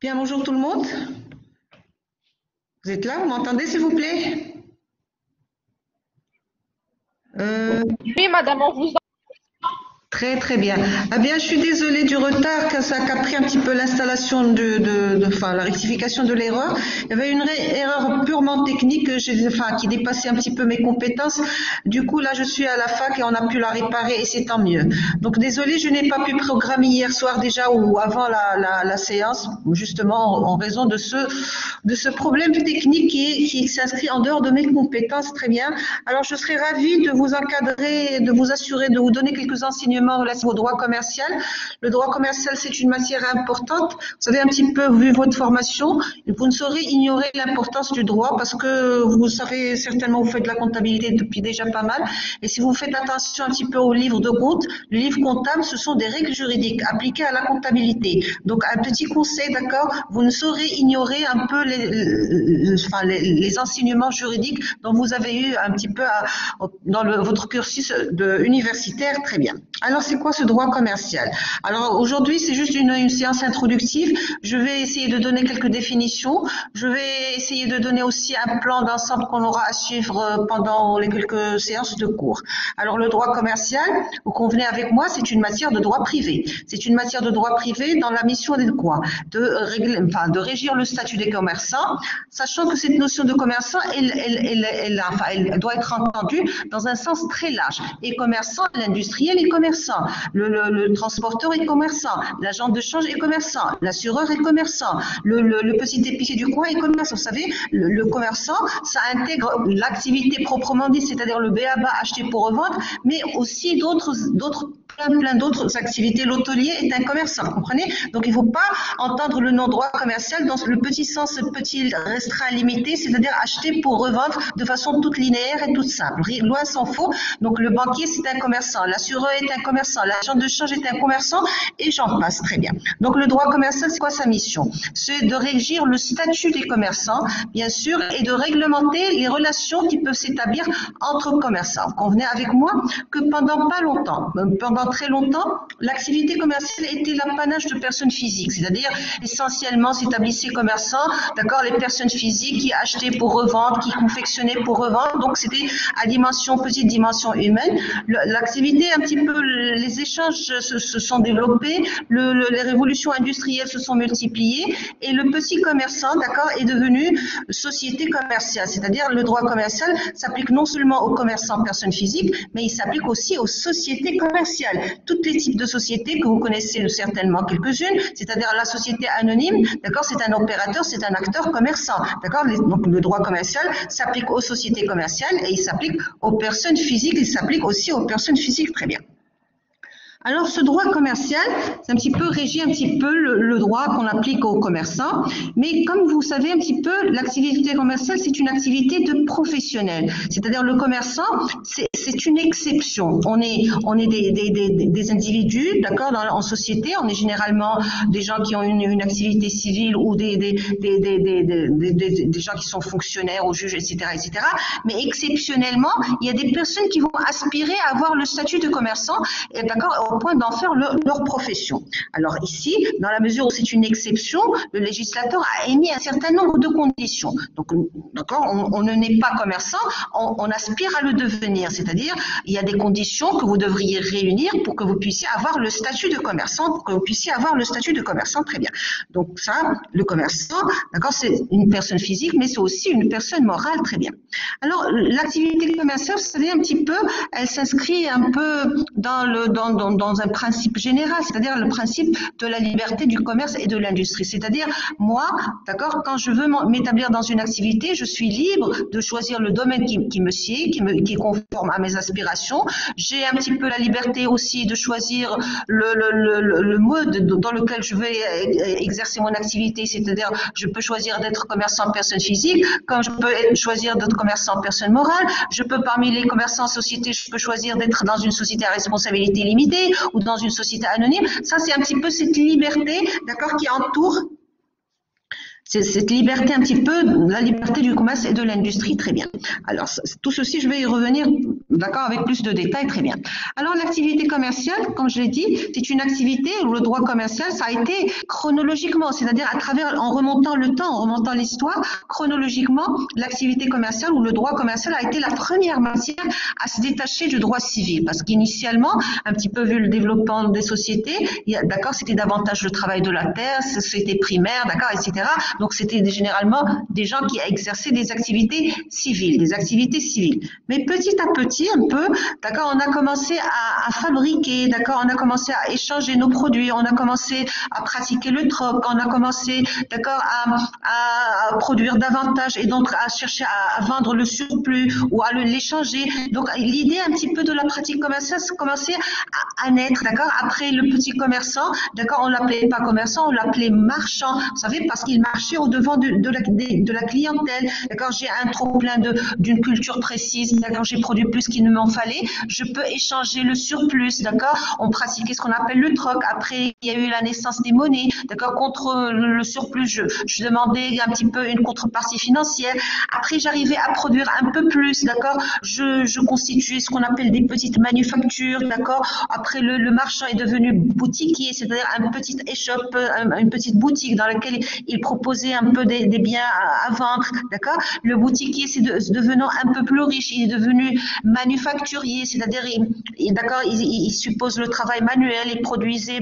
Bien, bonjour tout le monde. Vous êtes là, vous m'entendez s'il vous plaît? Euh, Oui, madame, on vous Très très bien. Ah bien, je suis désolée du retard que ça a pris un petit peu l'installation enfin, la rectification de l'erreur. Il y avait une erreur purement technique enfin, qui dépassait un petit peu mes compétences. Du coup, là, je suis à la fac et on a pu la réparer et c'est tant mieux. Donc, désolée, je n'ai pas pu programmer hier soir déjà ou avant la séance, justement en raison de ce problème technique qui s'inscrit en dehors de mes compétences. Très bien. Alors, je serais ravie de vous encadrer, de vous assurer, de vous donner quelques enseignements relatifs au droit commercial. Le droit commercial, c'est une matière importante. Vous avez un petit peu vu votre formation. Vous ne saurez ignorer l'importance du droit parce que vous savez certainement, vous faites de la comptabilité depuis déjà pas mal. Et si vous faites attention un petit peu au livre de compte, le livre comptable, ce sont des règles juridiques appliquées à la comptabilité. Donc, un petit conseil, d'accord, vous ne saurez ignorer un peu les enseignements juridiques dont vous avez eu un petit peu dans votre cursus universitaire. Très bien. Alors, c'est quoi ce droit commercial? Alors, aujourd'hui, c'est juste une séance introductive. Je vais essayer de donner quelques définitions. Je vais essayer de donner aussi un plan d'ensemble qu'on aura à suivre pendant les quelques séances de cours. Alors, le droit commercial, vous convenez avec moi, c'est une matière de droit privé. C'est une matière de droit privé dans la mission de quoi? De régir le statut des commerçants, sachant que cette notion de commerçant, elle doit être entendue dans un sens très large. Et commerçant, l'industriel est commerçant, le transporteur est commerçant, l'agent de change est commerçant, l'assureur est commerçant, le petit épicier du coin est commerçant. Vous savez, le commerçant, ça intègre l'activité proprement dite, c'est-à-dire le b.a.-ba acheter pour revendre, mais aussi plein d'autres activités. L'hôtelier est un commerçant, vous comprenez? Donc, il ne faut pas entendre le nom droit commercial dans le petit sens petit restreint limité, c'est-à-dire acheter pour revendre de façon toute linéaire et toute simple. Loin s'en faut. Donc, le banquier, c'est un commerçant, l'assureur est un commerçant, l'agent de change est un commerçant, et j'en passe. Très bien. Donc, le droit commercial, c'est quoi sa mission? C'est de régir le statut des commerçants, bien sûr, et de réglementer les relations qui peuvent s'établir entre commerçants. Convenez avec moi que pendant pas longtemps, pendant très longtemps, l'activité commerciale était l'apanage de personnes physiques, c'est-à-dire essentiellement s'établissaient commerçants, d'accord, les personnes physiques qui achetaient pour revendre, qui confectionnaient pour revendre, donc c'était à petite dimension humaine. L'activité, un petit peu, les échanges se sont développés, les révolutions industrielles se sont multipliées et le petit commerçant, d'accord, est devenu société commerciale, c'est-à-dire le droit commercial s'applique non seulement aux commerçants personnes physiques, mais il s'applique aussi aux sociétés commerciales. Tous les types de sociétés que vous connaissez certainement quelques-unes, c'est-à-dire la société anonyme, d'accord, c'est un opérateur, c'est un acteur commerçant, d'accord. Donc le droit commercial s'applique aux sociétés commerciales et il s'applique aux personnes physiques, il s'applique aussi aux personnes physiques. Très bien. Alors, ce droit commercial, c'est un petit peu régit un petit peu le droit qu'on applique aux commerçants. Mais comme vous savez un petit peu, l'activité commerciale, c'est une activité de professionnel. C'est-à-dire le commerçant, c'est une exception. On est des individus, d'accord, en société. On est généralement des gens qui ont une activité civile ou des gens qui sont fonctionnaires ou juges, etc., etc. Mais exceptionnellement, il y a des personnes qui vont aspirer à avoir le statut de commerçant, d'accord, au point d'en faire leur profession. Alors ici, dans la mesure où c'est une exception, le législateur a émis un certain nombre de conditions. Donc, d'accord, on ne naît pas commerçant, on aspire à le devenir. C'est-à-dire, il y a des conditions que vous devriez réunir pour que vous puissiez avoir le statut de commerçant, pour que vous puissiez avoir le statut de commerçant. Très bien. Donc ça, le commerçant, d'accord, c'est une personne physique, mais c'est aussi une personne morale. Très bien. Alors, l'activité commerciale, vous savez, un petit peu, elle s'inscrit un peu dans un principe général, c'est-à-dire le principe de la liberté du commerce et de l'industrie. C'est-à-dire, moi, d'accord, quand je veux m'établir dans une activité, je suis libre de choisir le domaine qui me sied, qui est conforme à mes aspirations. J'ai un petit peu la liberté aussi de choisir le mode dans lequel je vais exercer mon activité, c'est-à-dire, je peux choisir d'être commerçant personne physique, comme je peux choisir d'être commerçant personne morale. Je peux, parmi les commerçants sociétés, je peux choisir d'être dans une société à responsabilité limitée ou dans une société anonyme. Ça, c'est un petit peu cette liberté, d'accord, qui entoure cette liberté un petit peu, la liberté du commerce et de l'industrie, très bien. Alors, tout ceci, je vais y revenir, d'accord, avec plus de détails, très bien. Alors, l'activité commerciale, comme je l'ai dit, c'est une activité où le droit commercial, ça a été chronologiquement, c'est-à-dire à travers, en remontant le temps, en remontant l'histoire, chronologiquement, l'activité commerciale ou le droit commercial a été la première matière à se détacher du droit civil, parce qu'initialement, un petit peu vu le développement des sociétés, d'accord, c'était davantage le travail de la terre, c'était primaire, d'accord, etc. Donc, c'était généralement des gens qui exerçaient des activités civiles, Mais petit à petit, un peu, d'accord, on a commencé à fabriquer, d'accord, on a commencé à échanger nos produits, on a commencé à pratiquer le troc, on a commencé, d'accord, à produire davantage et donc à chercher à vendre le surplus ou à l'échanger. Donc, l'idée un petit peu de la pratique commerciale commençait à naître, d'accord. Après, le petit commerçant, d'accord, on l'appelait pas commerçant, on l'appelait marchand, vous savez, parce qu'il marchait au-devant de la clientèle. D'accord, j'ai un trop plein d'une culture précise, d'accord, j'ai produit plus qu'il ne m'en fallait, je peux échanger le surplus, d'accord. On pratiquait ce qu'on appelle le troc. Après, il y a eu la naissance des monnaies, d'accord, contre le surplus, je demandais un petit peu une contrepartie financière. Après, j'arrivais à produire un peu plus, d'accord, je constituais ce qu'on appelle des petites manufactures, d'accord. Après, le marchand est devenu boutiquier, c'est-à-dire un petit échoppe, une petite boutique dans laquelle il proposait un peu des biens à vendre, d'accord. Le boutiquier, c'est devenant un peu plus riche, il est devenu manufacturier, c'est-à-dire, d'accord, il suppose le travail manuel, il produisait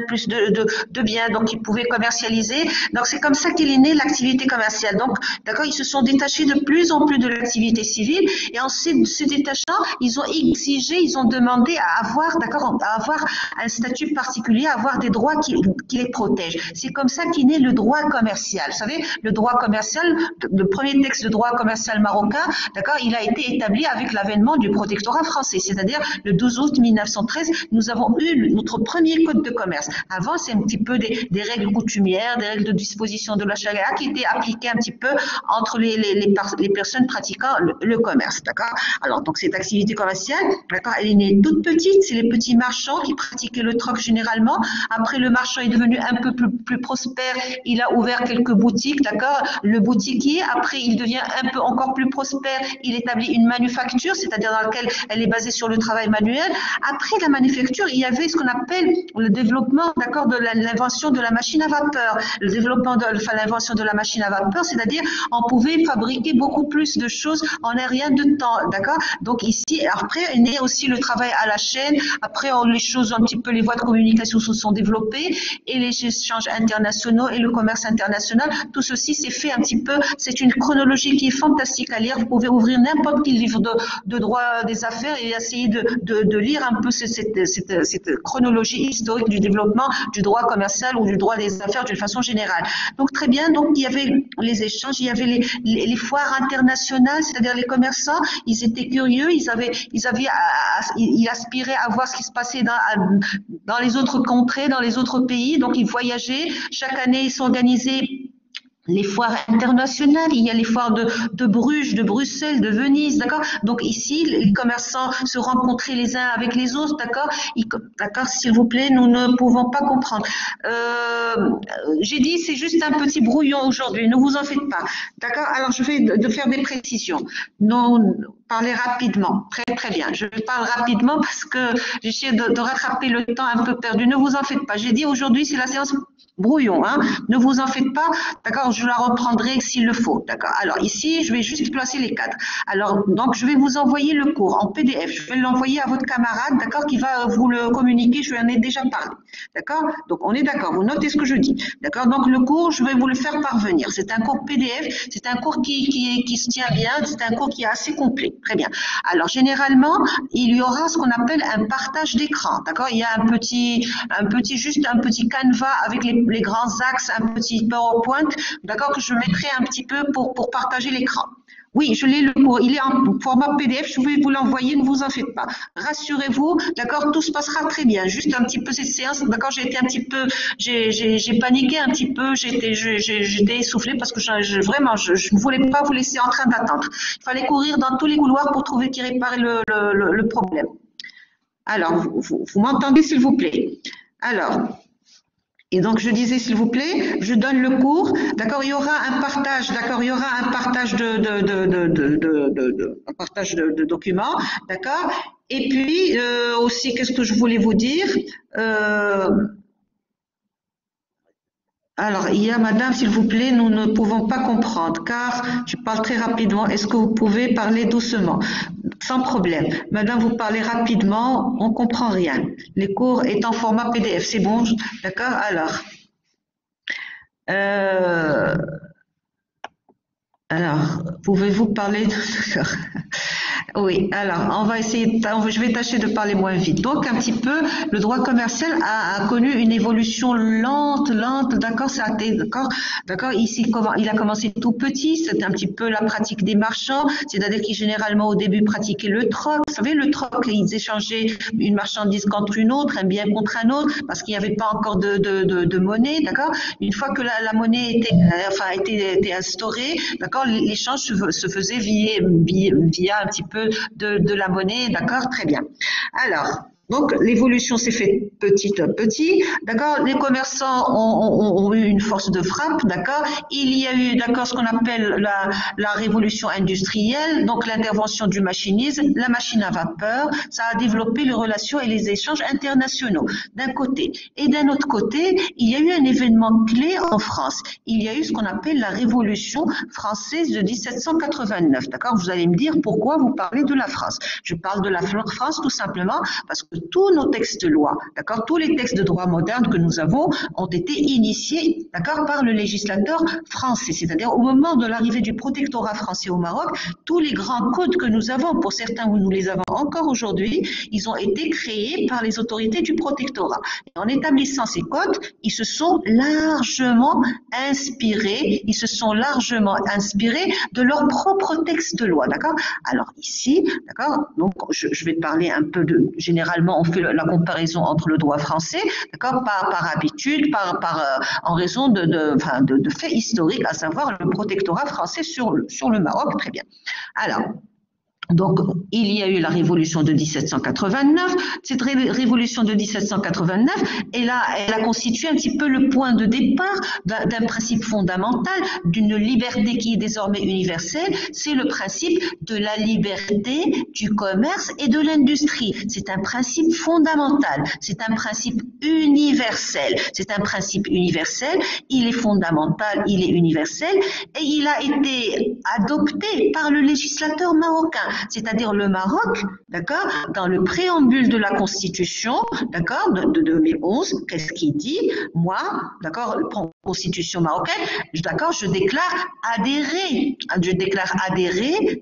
plus de biens, donc il pouvait commercialiser. Donc, c'est comme ça qu'il est né l'activité commerciale. Donc, d'accord, ils se sont détachés de plus en plus de l'activité civile et en se détachant, ils ont exigé, ils ont demandé à avoir, d'accord, à avoir un statut particulier, à avoir des droits qui les protègent. C'est comme ça qu'est né le droit commercial. Vous savez, le droit commercial, le premier texte de droit commercial marocain, d'accord, il a été établi avec l'avènement du protectorat français, c'est-à-dire le 12 août 1913, nous avons eu notre premier code de commerce. Avant, c'est un petit peu des règles coutumières, des règles de disposition de la charia qui étaient appliquées un petit peu entre les personnes pratiquant le commerce, d'accord. Alors, donc, cette activité commerciale, d'accord, elle est née toute petite, c'est les petits marchands qui pratiquaient le troc généralement. Après, le marchand est devenu un peu plus prospère, il a ouvert quelques boutiques, d'accord. Le boutiquier, après, il devient un peu encore plus prospère, il établit une manufacture, c'est-à-dire dans laquelle elle est basée sur le travail manuel. Après la manufacture, il y avait ce qu'on appelle le développement, d'accord, de l'invention de la machine à vapeur. Le développement l'invention de la machine à vapeur, c'est-à-dire on pouvait fabriquer beaucoup plus de choses en un rien de temps, d'accord. Donc ici, après, est né aussi le travail à la chaîne. Après, les choses, un petit peu, les voies de communication se sont développées et les échanges internationaux et le commerce international. Tout ceci s'est fait un petit peu. C'est une chronologie qui est fantastique à lire. Vous pouvez ouvrir n'importe quel livre de droit des affaires et essayer de lire un peu cette chronologie historique du développement du droit commercial ou du droit des affaires d'une façon générale. Donc très bien, donc il y avait les échanges, il y avait les foires internationales, c'est-à-dire les commerçants, ils étaient curieux, ils aspiraient à voir ce qui se passait dans les autres contrées, dans les autres pays, donc ils voyageaient. Chaque année, ils s'organisaient les foires internationales, il y a les foires de Bruges, de Bruxelles, de Venise, d'accord. Donc ici, les commerçants se rencontraient les uns avec les autres, d'accord. D'accord, s'il vous plaît, nous ne pouvons pas comprendre. J'ai dit, c'est juste un petit brouillon aujourd'hui, ne vous en faites pas, d'accord. Alors je vais faire des précisions. Non, parler rapidement, très très bien. Je parle rapidement parce que j'essaie de rattraper le temps un peu perdu. Ne vous en faites pas. J'ai dit aujourd'hui, c'est la séance brouillon, hein. Ne vous en faites pas, d'accord, je la reprendrai s'il le faut, d'accord. Alors ici, je vais juste placer les cadres. Alors, donc, je vais vous envoyer le cours en PDF. Je vais l'envoyer à votre camarade, d'accord, qui va vous le communiquer. Je lui en ai déjà parlé, d'accord. Donc, on est d'accord. Vous notez ce que je dis, d'accord. Donc, le cours, je vais vous le faire parvenir. C'est un cours PDF. C'est un cours qui se tient bien. C'est un cours qui est assez complet. Très bien. Alors, généralement, il y aura ce qu'on appelle un partage d'écran, d'accord. Il y a un petit canevas avec les grands axes, un petit PowerPoint, d'accord, que je mettrai un petit peu pour partager l'écran. Oui, je l'ai le cours, il est en format PDF, je vais vous l'envoyer, ne vous en faites pas. Rassurez-vous, d'accord, tout se passera très bien. Juste un petit peu cette séance, d'accord, j'ai été un petit peu, j'ai paniqué un petit peu, j'étais essoufflée parce que vraiment, je ne voulais pas vous laisser en train d'attendre. Il fallait courir dans tous les couloirs pour trouver qui réparait le problème. Alors, vous m'entendez s'il vous plaît? Alors, Et donc, je disais, s'il vous plaît, je donne le cours. D'accord, il y aura un partage. D'accord, il y aura un partage un partage de documents. D'accord. Et puis aussi, qu'est-ce que je voulais vous dire? Euh, alors, il y a Madame, s'il vous plaît, nous ne pouvons pas comprendre car je parle très rapidement. Est-ce que vous pouvez parler doucement? Sans problème. Madame, vous parlez rapidement, on comprend rien. Les cours est en format PDF, c'est bon? D'accord? Euh, alors, pouvez-vous parler Oui, alors on va essayer, je vais tâcher de parler moins vite. Donc un petit peu, le droit commercial a connu une évolution lente, d'accord, d'accord. Ici, il a commencé tout petit, c'était un petit peu la pratique des marchands, c'est-à-dire qu'ils généralement au début pratiquaient le troc. Vous savez, le troc, ils échangeaient une marchandise contre une autre, un bien contre un autre, parce qu'il n'y avait pas encore de monnaie, d'accord. Une fois que la monnaie était instaurée, d'accord, l'échange se faisait via un petit peu de la monnaie, d'accord, très bien. Alors, donc l'évolution s'est faite petit à petit, d'accord. Les commerçants ont eu une force de frappe, d'accord. Il y a eu, d'accord, ce qu'on appelle la révolution industrielle, donc l'intervention du machinisme, la machine à vapeur. Ça a développé les relations et les échanges internationaux d'un côté. Et d'un autre côté, il y a eu un événement clé en France. Il y a eu ce qu'on appelle la Révolution française de 1789, d'accord. Vous allez me dire pourquoi vous parlez de la France. Je parle de la France tout simplement parce que tous nos textes de loi, d'accord, tous les textes de droit moderne que nous avons ont été initiés, d'accord, par le législateur français. C'est-à-dire au moment de l'arrivée du protectorat français au Maroc, tous les grands codes que nous avons, pour certains où nous les avons encore aujourd'hui, ils ont été créés par les autorités du protectorat. Et en établissant ces codes, ils se sont largement inspirés de leurs propres textes de loi, d'accord. Alors ici, d'accord, donc je vais parler un peu généralement, on fait la comparaison entre le droit français, d'accord, par habitude, en raison de faits historiques, à savoir le protectorat français sur le Maroc, très bien. Alors, donc, il y a eu la révolution de 1789. Cette révolution de 1789, elle a constitué un petit peu le point de départ d'un principe fondamental, d'une liberté qui est désormais universelle. C'est le principe de la liberté du commerce et de l'industrie. C'est un principe fondamental. C'est un principe universel. C'est un principe universel. Il est fondamental, il est universel et il a été adopté par le législateur marocain. C'est-à-dire le Maroc, d'accord, dans le préambule de la Constitution, d'accord, de 2011, qu'est-ce qu'il dit? Moi, d'accord, Constitution marocaine, d'accord, je déclare adhérer,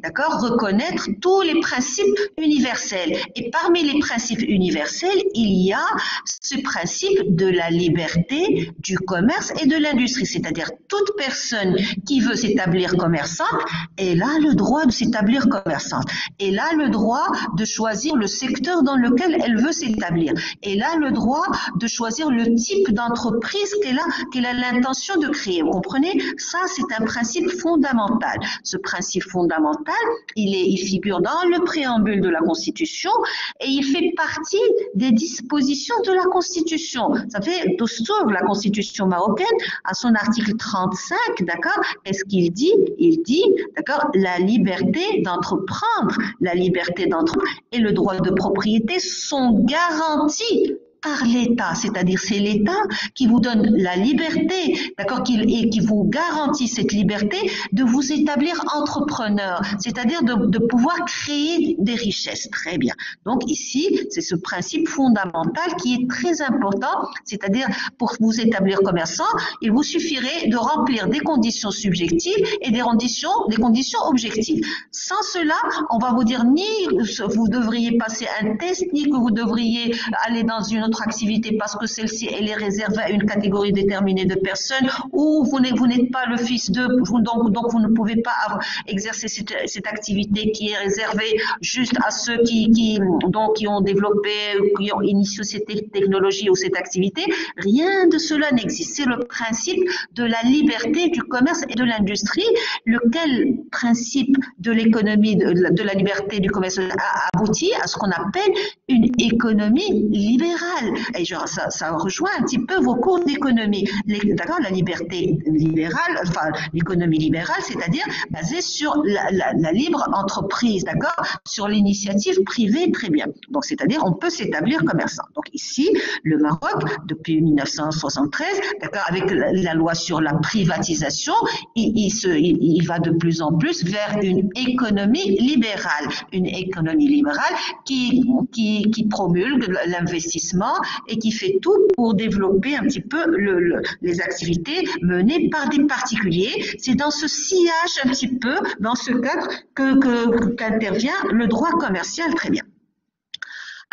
d'accord, reconnaître tous les principes universels. Et parmi les principes universels, il y a ce principe de la liberté du commerce et de l'industrie, c'est-à-dire toute personne qui veut s'établir commerçante, elle a le droit de s'établir commerçante. Elle a le droit de choisir le secteur dans lequel elle veut s'établir. Elle a le droit de choisir le type d'entreprise qu'elle a l'intention de créer. Vous comprenez? Ça, c'est un principe fondamental. Ce principe fondamental, il figure dans le préambule de la Constitution et il fait partie des dispositions de la Constitution. Ça fait Dostour, la Constitution marocaine, à son article 35, d'accord? Qu'est-ce qu'il dit? Il dit, d'accord, la liberté d'entreprendre et le droit de propriété sont garantis par l'État, c'est-à-dire c'est l'État qui vous donne la liberté, d'accord, et qui vous garantit cette liberté de vous établir entrepreneur, c'est-à-dire de pouvoir créer des richesses. Très bien. Donc ici, c'est ce principe fondamental qui est très important, c'est-à-dire pour vous établir commerçant, il vous suffirait de remplir des conditions subjectives et des conditions objectives. Sans cela, on va vous dire ni vous devriez passer un test, ni que vous devriez aller dans une autre activité parce que celle-ci elle est réservée à une catégorie déterminée de personnes, ou vous n'êtes pas le fils de, donc vous ne pouvez pas exercer cette activité qui est réservée juste à ceux qui ont développé, qui ont initié cette technologie ou cette activité. Rien de cela n'existe. C'est le principe de la liberté du commerce et de l'industrie, lequel principe de l'économie de la liberté du commerce a abouti à ce qu'on appelle une économie libérale. et genre, ça rejoint un petit peu vos cours d'économie. D'accord, la liberté libérale, enfin l'économie libérale, c'est-à-dire basée sur la libre entreprise, d'accord, sur l'initiative privée, très bien. Donc c'est-à-dire on peut s'établir commerçant. Donc ici, le Maroc, depuis 1973, d'accord, avec la loi sur la privatisation, il va de plus en plus vers une économie libérale qui promulgue l'investissement et qui fait tout pour développer un petit peu les activités menées par des particuliers. C'est dans ce sillage un petit peu, dans ce cadre qu'intervient le droit commercial, très bien.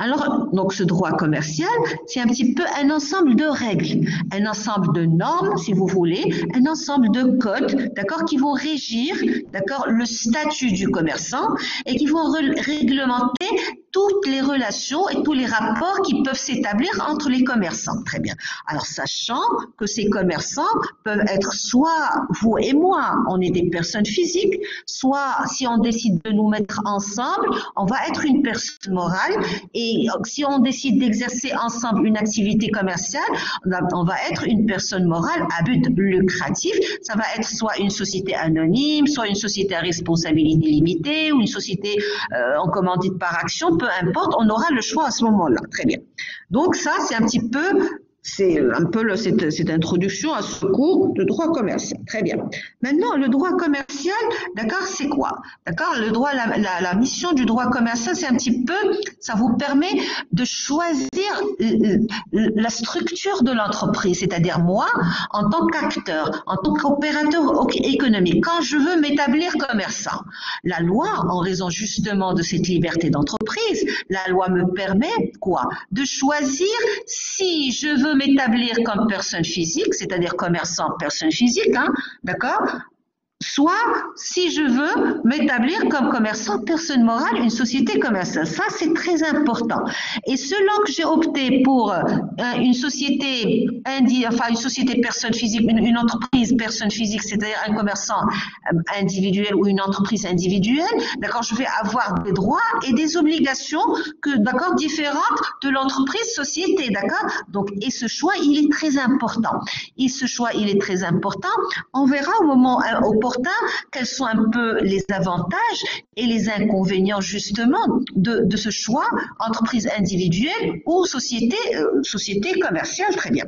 Alors, donc ce droit commercial, c'est un petit peu un ensemble de règles, un ensemble de normes, si vous voulez, un ensemble de codes, d'accord, qui vont régir, d'accord, le statut du commerçant et qui vont réglementer toutes les relations et tous les rapports qui peuvent s'établir entre les commerçants. Très bien. Alors, sachant que ces commerçants peuvent être soit vous et moi, on est des personnes physiques, soit si on décide de nous mettre ensemble, on va être une personne morale, et si on décide d'exercer ensemble une activité commerciale, on va être une personne morale à but lucratif. Ça va être soit une société anonyme, soit une société à responsabilité limitée ou une société en commandite par action, peu importe, on aura le choix à ce moment-là. Très bien. Donc ça, c'est un peu cette introduction à ce cours de droit commercial. Très bien. Maintenant, le droit commercial, d'accord, c'est quoi? D'accord, le droit, la mission du droit commercial, c'est un petit peu, ça vous permet de choisir la structure de l'entreprise, c'est-à-dire moi, en tant qu'acteur, en tant qu'opérateur économique, quand je veux m'établir commerçant, la loi, en raison justement de cette liberté d'entreprise, la loi me permet quoi? De choisir si je veux m'établir comme personne physique, c'est-à-dire commerçant, personne physique, hein, d'accord? Soit, si je veux m'établir comme commerçant, personne morale, une société commerciale. Ça, c'est très important. Et selon que j'ai opté pour une société une société personne physique, une entreprise personne physique, c'est-à-dire un commerçant individuel ou une entreprise individuelle, d'accord, je vais avoir des droits et des obligations d'accord, différentes de l'entreprise société, d'accord? Donc, et ce choix, il est très important. Et ce choix, il est très important. On verra au moment opportun quels sont un peu les avantages et les inconvénients justement de ce choix, entreprise individuelle ou société commerciale, très bien.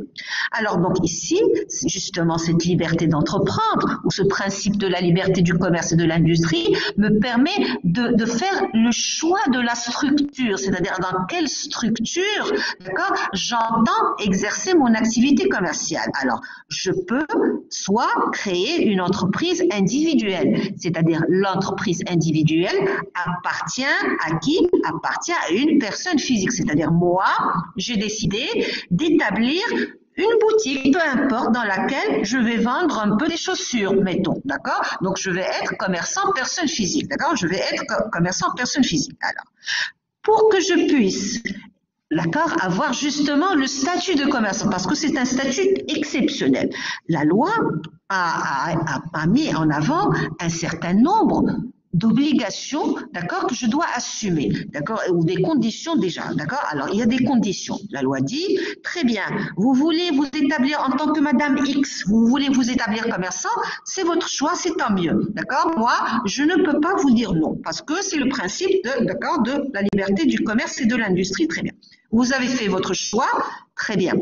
Alors donc ici, justement cette liberté d'entreprendre ou ce principe de la liberté du commerce et de l'industrie me permet de faire le choix de la structure, c'est-à-dire dans quelle structure, d'accord, j'entends exercer mon activité commerciale. Alors, je peux soit créer une entreprise individuelle, c'est-à-dire l'entreprise individuelle appartient à qui? Appartient à une personne physique, c'est-à-dire moi, j'ai décidé d'établir une boutique, peu importe, dans laquelle je vais vendre un peu des chaussures, mettons, d'accord? Donc, je vais être commerçant personne physique, d'accord? Je vais être commerçant personne physique. Alors, pour que je puisse, d'accord, avoir justement le statut de commerçant, parce que c'est un statut exceptionnel. La loi a mis en avant un certain nombre d'obligations, d'accord, que je dois assumer, d'accord, ou des conditions déjà, d'accord. Alors, il y a des conditions. La loi dit, très bien, vous voulez vous établir en tant que Madame X, vous voulez vous établir commerçant, c'est votre choix, c'est tant mieux, d'accord. Moi, je ne peux pas vous dire non, parce que c'est le principe d'accord, de la liberté du commerce et de l'industrie, très bien. Vous avez fait votre choix, très bien.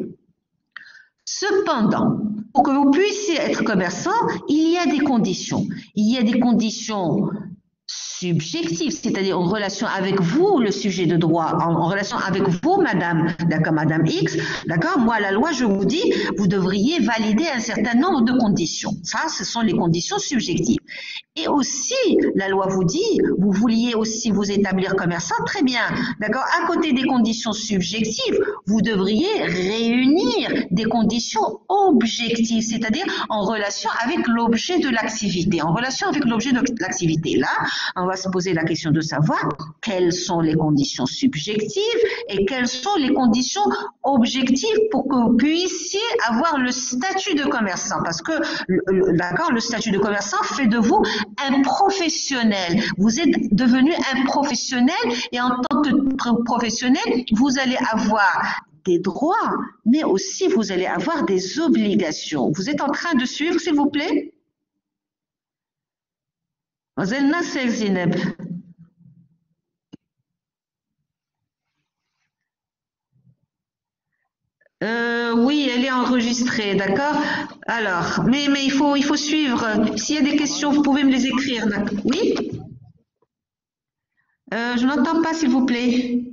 Cependant, pour que vous puissiez être commerçant, il y a des conditions. Il y a des conditions subjective, c'est-à-dire en relation avec vous, le sujet de droit, en relation avec vous, madame, d'accord, madame X, d'accord, moi, la loi, je vous dis, vous devriez valider un certain nombre de conditions. Ça, ce sont les conditions subjectives. Et aussi, la loi vous dit, vous vouliez aussi vous établir commerçant, très bien, d'accord, à côté des conditions subjectives, vous devriez réunir des conditions objectives, c'est-à-dire en relation avec l'objet de l'activité. En relation avec l'objet de l'activité, là, on va se poser la question de savoir quelles sont les conditions subjectives et quelles sont les conditions objectives pour que vous puissiez avoir le statut de commerçant. Parce que, d'accord, le statut de commerçant fait de vous un professionnel. Vous êtes devenu un professionnel et en tant que professionnel, vous allez avoir des droits, mais aussi vous allez avoir des obligations. Vous êtes en train de suivre, s'il vous plaît? Oui, elle est enregistrée, d'accord? Alors, mais il faut suivre. S'il y a des questions, vous pouvez me les écrire. Oui? Je n'entends pas, s'il vous plaît.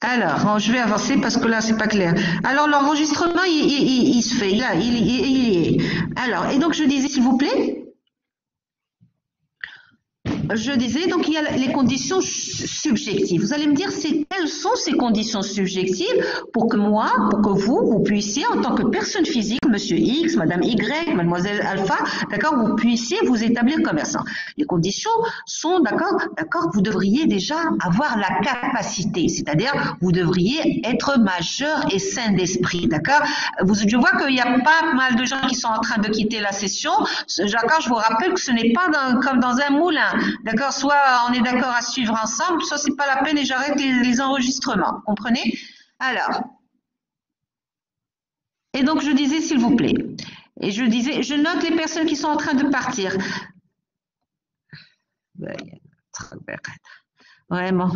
Alors, je vais avancer parce que là, c'est pas clair. Alors, l'enregistrement, il se fait. Là, il y est. Alors, et donc, je disais, s'il vous plaît? Je disais, donc il y a les conditions subjectives. Vous allez me dire, quelles sont ces conditions subjectives pour que moi, pour que vous puissiez, en tant que personne physique, monsieur X, madame Y, mademoiselle Alpha, d'accord, vous puissiez vous établir commerçant. Les conditions sont, d'accord, vous devriez déjà avoir la capacité, c'est-à-dire vous devriez être majeur et sain d'esprit, d'accord. Je vois qu'il y a pas mal de gens qui sont en train de quitter la session, d'accord, je vous rappelle que ce n'est pas comme dans un moulin. D'accord, soit on est d'accord à suivre ensemble, soit c'est pas la peine et j'arrête les enregistrements. Comprenez? Alors, et donc je disais s'il vous plaît, et je disais, je note les personnes qui sont en train de partir. Vraiment.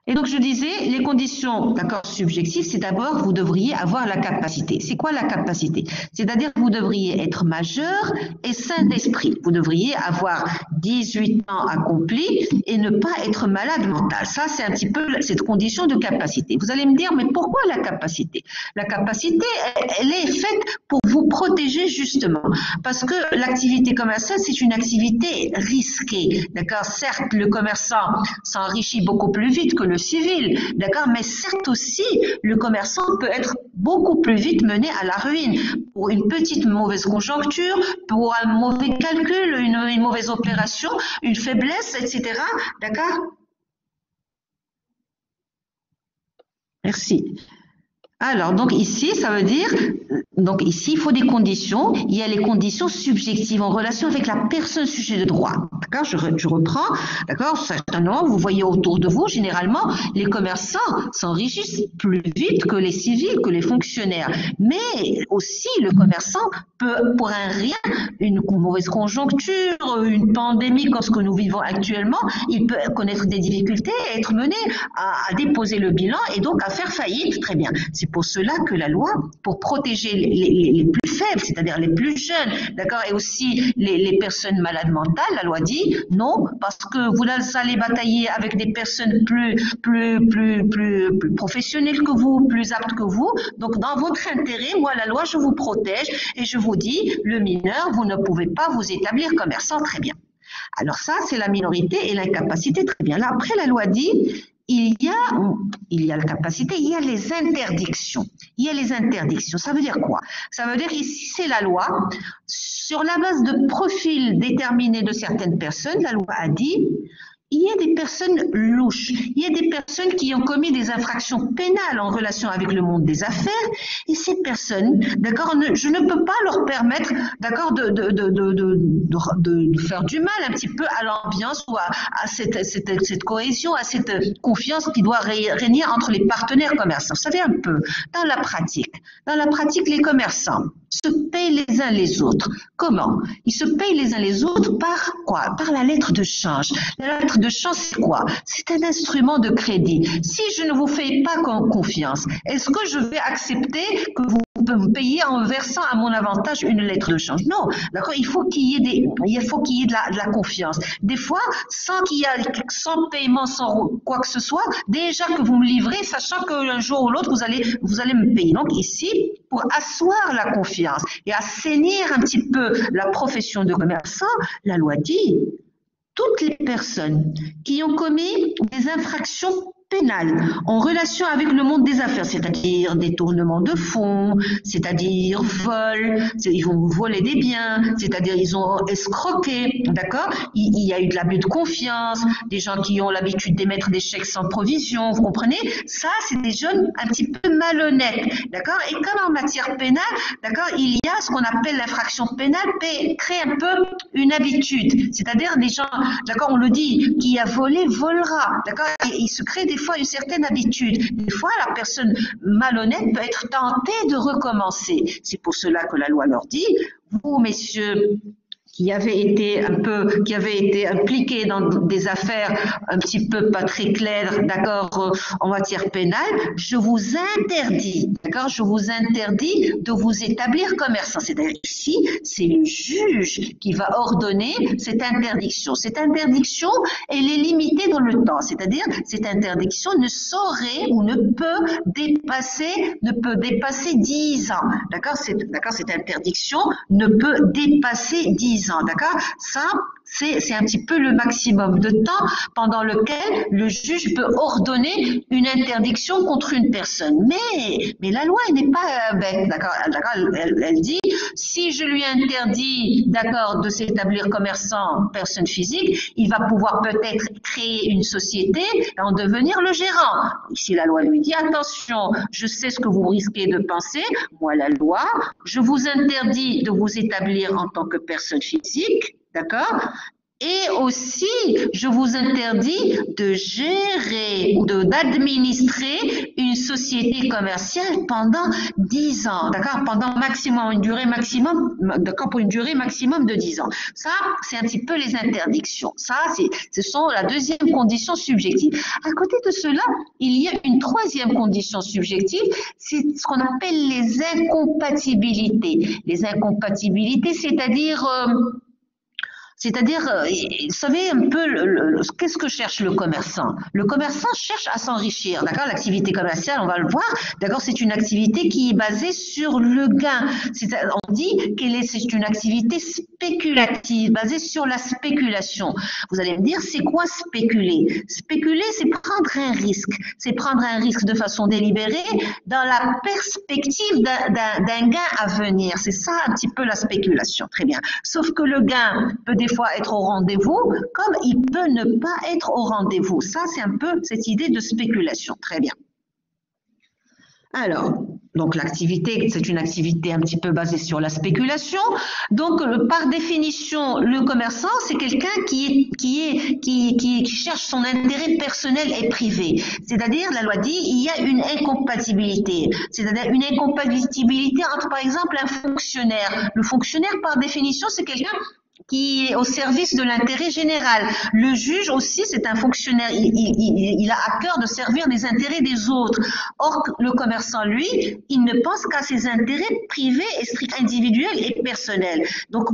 Et donc, je disais, les conditions, d'accord, subjectives, c'est d'abord, vous devriez avoir la capacité. C'est quoi la capacité? C'est-à-dire que vous devriez être majeur et sain d'esprit. Vous devriez avoir 18 ans accomplis et ne pas être malade mental. Ça, c'est un petit peu cette condition de capacité. Vous allez me dire, mais pourquoi la capacité? La capacité, elle est faite pour vous protéger justement. Parce que l'activité commerciale, c'est une activité risquée. D'accord? Certes, le commerçant s'enrichit beaucoup plus vite que le civil, d'accord, mais certes aussi, le commerçant peut être beaucoup plus vite mené à la ruine pour une petite mauvaise conjoncture, pour un mauvais calcul, une mauvaise opération, une faiblesse, etc. D'accord? Merci. Alors, donc ici, ça veut dire, donc ici, il faut des conditions. Il y a les conditions subjectives en relation avec la personne sujet de droit. D'accord? Je reprends. D'accord? Certainement, vous voyez autour de vous, généralement, les commerçants s'enrichissent plus vite que les civils, que les fonctionnaires. Mais aussi, le commerçant peut, pour un rien, une mauvaise conjoncture, une pandémie comme ce que nous vivons actuellement, il peut connaître des difficultés et être mené à déposer le bilan et donc à faire faillite. Très bien. C'est pour cela que la loi, pour protéger les plus faibles, c'est-à-dire les plus jeunes, d'accord, et aussi les personnes malades mentales, la loi dit non, parce que vous allez batailler avec des personnes plus professionnelles que vous, plus aptes que vous. Donc, dans votre intérêt, moi, la loi, je vous protège et je vous dis, le mineur, vous ne pouvez pas vous établir commerçant. Très bien. Alors ça, c'est la minorité et l'incapacité. Très bien. Là, après, la loi dit, il y a la capacité, il y a les interdictions. Il y a les interdictions. Ça veut dire quoi? Ça veut dire ici, c'est la loi. Sur la base de profils déterminés de certaines personnes, la loi a dit, il y a des personnes louches, il y a des personnes qui ont commis des infractions pénales en relation avec le monde des affaires, et ces personnes, d'accord, je ne peux pas leur permettre, d'accord, de faire du mal un petit peu à l'ambiance ou à cette cohésion, à cette confiance qui doit régner entre les partenaires commerçants. Vous savez un peu, dans la pratique, les commerçants se payent les uns les autres. Comment? Ils se payent les uns les autres par quoi? Par la lettre de change. La lettre de change, c'est quoi? C'est un instrument de crédit. Si je ne vous fais pas confiance, est-ce que je vais accepter que vous me payiez en versant à mon avantage une lettre de change? Non, d'accord. Il faut qu'il y ait de la confiance. Des fois, sans paiement, sans quoi que ce soit, déjà que vous me livrez, sachant qu'un jour ou l'autre vous allez me payer. Donc ici, pour asseoir la confiance et assainir un petit peu la profession de commerçant, la loi dit toutes les personnes qui ont commis des infractions pénal en relation avec le monde des affaires, c'est-à-dire détournement de fonds, c'est-à-dire vol, ils vont voler des biens, c'est-à-dire ils ont escroqué, d'accord? Il y a eu de l'abus de confiance, des gens qui ont l'habitude d'émettre des chèques sans provision, vous comprenez? Ça, c'est des jeunes un petit peu malhonnêtes, d'accord? Et comme en matière pénale, d'accord, il y a ce qu'on appelle l'infraction pénale, crée un peu une habitude, c'est-à-dire les gens, d'accord, on le dit, qui a volé, volera, d'accord? Et il se crée des fois une certaine habitude. Des fois, la personne malhonnête peut être tentée de recommencer. C'est pour cela que la loi leur dit, vous, messieurs, qui avaient été impliqués dans des affaires un petit peu pas très claires, d'accord, en matière pénale, je vous interdis, d'accord, je vous interdis de vous établir commerçant. C'est-à-dire ici, c'est le juge qui va ordonner cette interdiction. Cette interdiction, elle est limitée dans le temps, c'est-à-dire cette interdiction ne saurait ou ne peut dépasser 10 ans, d'accord, cette interdiction ne peut dépasser 10 ans. D'accord? Ça, c'est un petit peu le maximum de temps pendant lequel le juge peut ordonner une interdiction contre une personne. Mais la loi, elle n'est pas bête, d'accord? Elle dit, si je lui interdis, d'accord, de s'établir commerçant, personne physique, il va pouvoir peut-être créer une société et en devenir le gérant. Ici, la loi lui dit, attention, je sais ce que vous risquez de penser, moi, la loi, je vous interdis de vous établir en tant que personne physique, d'accord? Et aussi, je vous interdis de gérer ou d'administrer une société commerciale pendant 10 ans, d'accord? Pendant une durée maximum de 10 ans. Ça, c'est un petit peu les interdictions. Ça, ce sont la deuxième condition subjective. À côté de cela, il y a une troisième condition subjective, c'est ce qu'on appelle les incompatibilités. Les incompatibilités, c'est-à-dire... vous savez un peu, qu'est-ce que cherche le commerçant? Le commerçant cherche à s'enrichir, d'accord? L'activité commerciale, on va le voir, d'accord? C'est une activité qui est basée sur le gain. On dit c'est une activité spéculative, basée sur la spéculation. Vous allez me dire, c'est quoi spéculer? Spéculer, c'est prendre un risque. C'est prendre un risque de façon délibérée dans la perspective d'un gain à venir. C'est ça un petit peu la spéculation. Très bien. Sauf que le gain peut des fois être au rendez-vous, comme il peut ne pas être au rendez-vous. Ça, c'est un peu cette idée de spéculation. Très bien. Alors, donc l'activité, c'est une activité un petit peu basée sur la spéculation. Donc, par définition, le commerçant, c'est quelqu'un qui cherche son intérêt personnel et privé. C'est-à-dire, la loi dit, il y a une incompatibilité. C'est-à-dire une incompatibilité entre, par exemple, un fonctionnaire. Le fonctionnaire, par définition, c'est quelqu'un qui est au service de l'intérêt général. Le juge aussi, c'est un fonctionnaire, il a à cœur de servir les intérêts des autres. Or, le commerçant, lui, il ne pense qu'à ses intérêts privés et stricts, individuels et personnels. Donc,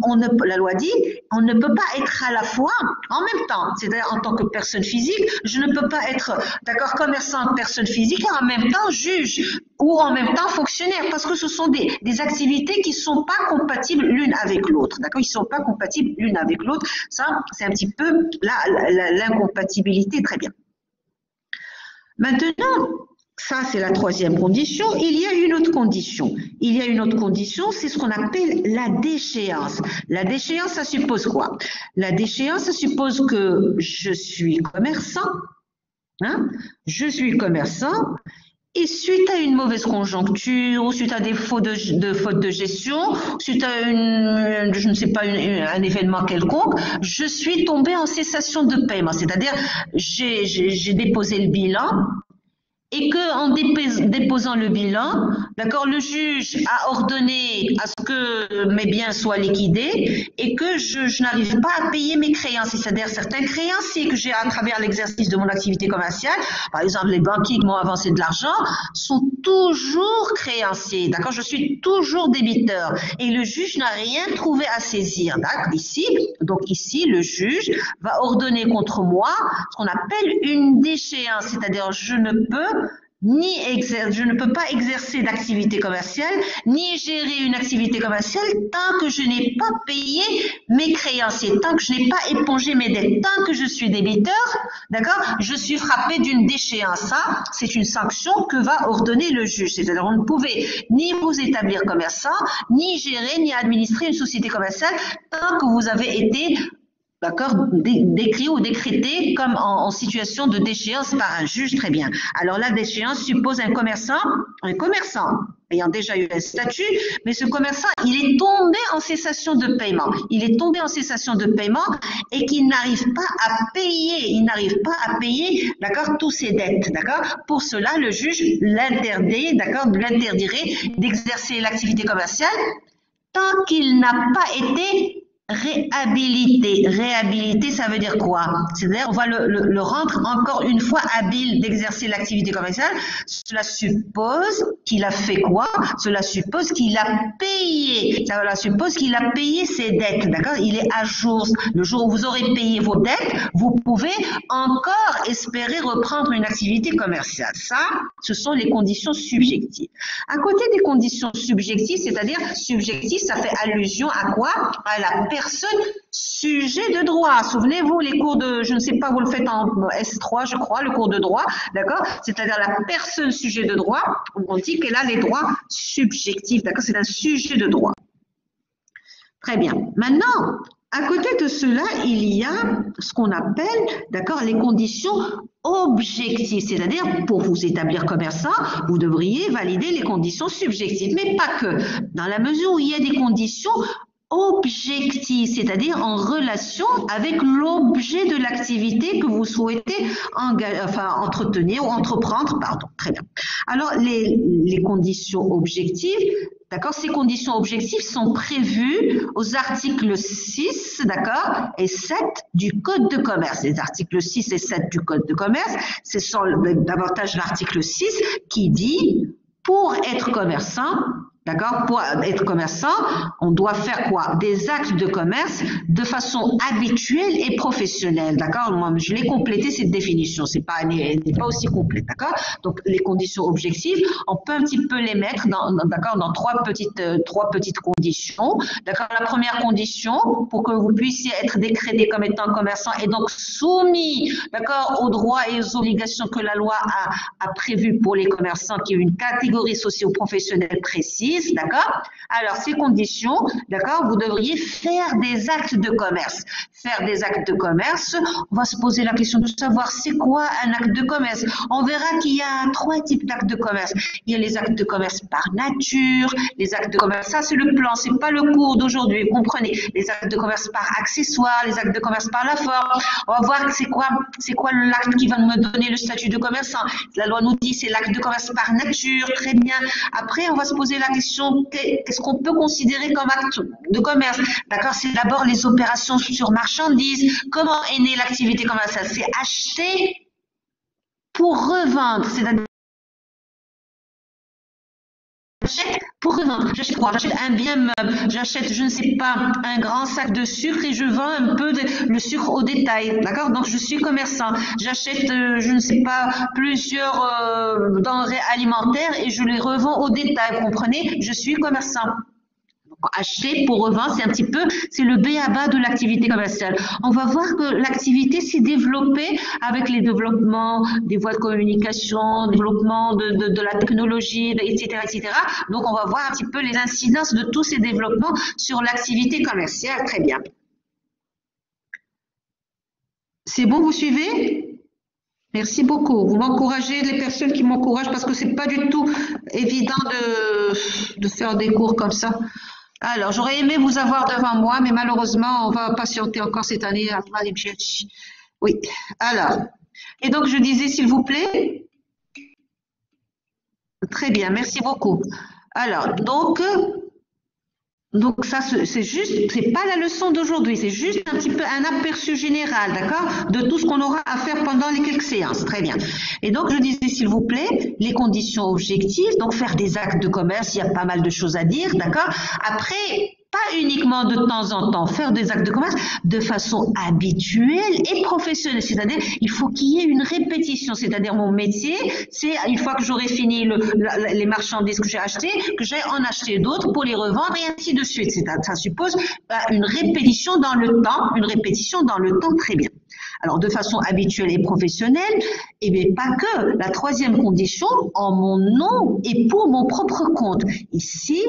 la loi dit, on ne peut pas être à la fois en même temps, c'est-à-dire en tant que personne physique, je ne peux pas être, d'accord, commerçant, personne physique, et en même temps juge, ou en même temps fonctionnaire, parce que ce sont des activités qui ne sont pas compatibles l'une avec l'autre, d'accord? Ils ne sont pas compatibles l'une avec l'autre. Ça, c'est un petit peu l'incompatibilité. Très bien. Maintenant, ça, c'est la troisième condition. Il y a une autre condition. Il y a une autre condition, c'est ce qu'on appelle la déchéance. La déchéance, ça suppose quoi? La déchéance, ça suppose que je suis commerçant, hein? Je suis commerçant, et suite à une mauvaise conjoncture, ou suite à des fautes de gestion, suite à je ne sais pas, un événement quelconque, je suis tombée en cessation de paiement. C'est-à-dire, j'ai déposé le bilan, et que en déposant le bilan, d'accord, le juge a ordonné à ce que mes biens soient liquidés et que je n'arrive pas à payer mes créances. C'est-à-dire certains créanciers que j'ai à travers l'exercice de mon activité commerciale, par exemple les banquiers qui m'ont avancé de l'argent, sont toujours créanciers, d'accord, je suis toujours débiteur et le juge n'a rien trouvé à saisir, d'accord, donc ici le juge va ordonner contre moi ce qu'on appelle une déchéance, c'est-à-dire je ne peux je ne peux pas exercer d'activité commerciale, ni gérer une activité commerciale tant que je n'ai pas payé mes créanciers, tant que je n'ai pas épongé mes dettes, tant que je suis débiteur, d'accord, je suis frappé d'une déchéance. Ça, c'est une sanction que va ordonner le juge. C'est-à-dire, vous ne pouvez ni vous établir commerçant, ni gérer, ni administrer une société commerciale tant que vous avez été d'accord, décrit ou décrété comme en situation de déchéance par un juge, très bien. Alors la déchéance suppose un commerçant ayant déjà eu un statut, mais ce commerçant, il est tombé en cessation de paiement. Il est tombé en cessation de paiement et qu'il n'arrive pas à payer, d'accord, tous ses dettes, d'accord. Pour cela, le juge l'interdit, d'accord, l'interdirait d'exercer l'activité commerciale tant qu'il n'a pas été réhabilité. Réhabilité, ça veut dire quoi? C'est-à-dire, on va le rendre encore une fois habile d'exercer l'activité commerciale. Cela suppose qu'il a fait quoi? Cela suppose qu'il a payé. Cela suppose qu'il a payé ses dettes, d'accord? Il est à jour. Le jour où vous aurez payé vos dettes, vous pouvez encore espérer reprendre une activité commerciale. Ça, ce sont les conditions subjectives. À côté des conditions subjectives, c'est-à-dire subjectives, ça fait allusion à quoi? À la personne sujet de droit. Souvenez-vous, les cours de, je ne sais pas, vous le faites en S3, je crois, le cours de droit, d'accord? C'est-à-dire la personne sujet de droit, on dit qu'elle a les droits subjectifs, d'accord? C'est un sujet de droit. Très bien. Maintenant, à côté de cela, il y a ce qu'on appelle, d'accord, les conditions objectives. C'est-à-dire, pour vous établir commerçant, vous devriez valider les conditions subjectives, mais pas que. Dans la mesure où il y a des conditions objectif, c'est-à-dire en relation avec l'objet de l'activité que vous souhaitez entretenir ou entreprendre, pardon, très bien. Alors, les conditions objectives, d'accord, ces conditions objectives sont prévues aux articles 6, d'accord, et 7 du Code de commerce. Les articles 6 et 7 du Code de commerce, ce sont davantage l'article 6 qui dit, pour être commerçant, d'accord, pour être commerçant, on doit faire quoi? Des actes de commerce de façon habituelle et professionnelle, d'accord? Moi, je l'ai complété cette définition, n'est pas aussi complète, d'accord? Donc, les conditions objectives, on peut un petit peu les mettre dans trois petites conditions, d'accord? La première condition, pour que vous puissiez être décrété comme étant commerçant et donc soumis, d'accord, aux droits et aux obligations que la loi a prévues pour les commerçants, qui est une catégorie socio-professionnelle précise. D'accord? Alors, ces conditions, d'accord, vous devriez faire des actes de commerce. Faire des actes de commerce, on va se poser la question de savoir c'est quoi un acte de commerce. On verra qu'il y a 3 types d'actes de commerce. Il y a les actes de commerce par nature, les actes de commerce, ça c'est le plan, c'est pas le cours d'aujourd'hui, vous comprenez. Les actes de commerce par accessoire, les actes de commerce par la forme. On va voir c'est quoi l'acte qui va me donner le statut de commerçant. La loi nous dit c'est l'acte de commerce par nature, très bien. Après, on va se poser la question, qu'est-ce qu'on peut considérer comme acte de commerce? D'accord, c'est d'abord les opérations sur marchandises. Comment est née l'activité commerciale? C'est acheter pour revendre, c'est-à-dire pour revendre. J'achète quoi? J'achète un bien meuble, j'achète, je ne sais pas, un grand sac de sucre et je vends un peu le sucre au détail. D'accord? Donc, je suis commerçant. J'achète, je ne sais pas, plusieurs denrées alimentaires et je les revends au détail. Vous comprenez? Je suis commerçant. Acheter pour revendre, c'est le b.a.-ba de l'activité commerciale. On va voir que l'activité s'est développée avec les développements des voies de communication, développement de la technologie, etc., etc. Donc, on va voir un petit peu les incidences de tous ces développements sur l'activité commerciale. Très bien. C'est bon, vous suivez? Merci beaucoup. Vous m'encouragez, les personnes qui m'encouragent, parce que c'est pas du tout évident de faire des cours comme ça. Alors, j'aurais aimé vous avoir devant moi, mais malheureusement, on va patienter encore cette année. Oui, alors. Et donc, je disais, s'il vous plaît. Très bien, merci beaucoup. Alors, donc ça, c'est pas la leçon d'aujourd'hui, c'est juste un petit peu un aperçu général, d'accord, de tout ce qu'on aura à faire pendant les quelques séances. Très bien. Et donc, je disais, s'il vous plaît, les conditions objectives, donc faire des actes de commerce, il y a pas mal de choses à dire, d'accord. Après, pas uniquement de temps en temps, faire des actes de commerce de façon habituelle et professionnelle. C'est-à-dire, il faut qu'il y ait une répétition. C'est-à-dire, mon métier, c'est une fois que j'aurai fini les marchandises que j'ai achetées, que j'ai en acheter d'autres pour les revendre et ainsi de suite. Ça suppose une répétition dans le temps, très bien. Alors, de façon habituelle et professionnelle, et bien pas que. La troisième condition, en mon nom et pour mon propre compte. Ici,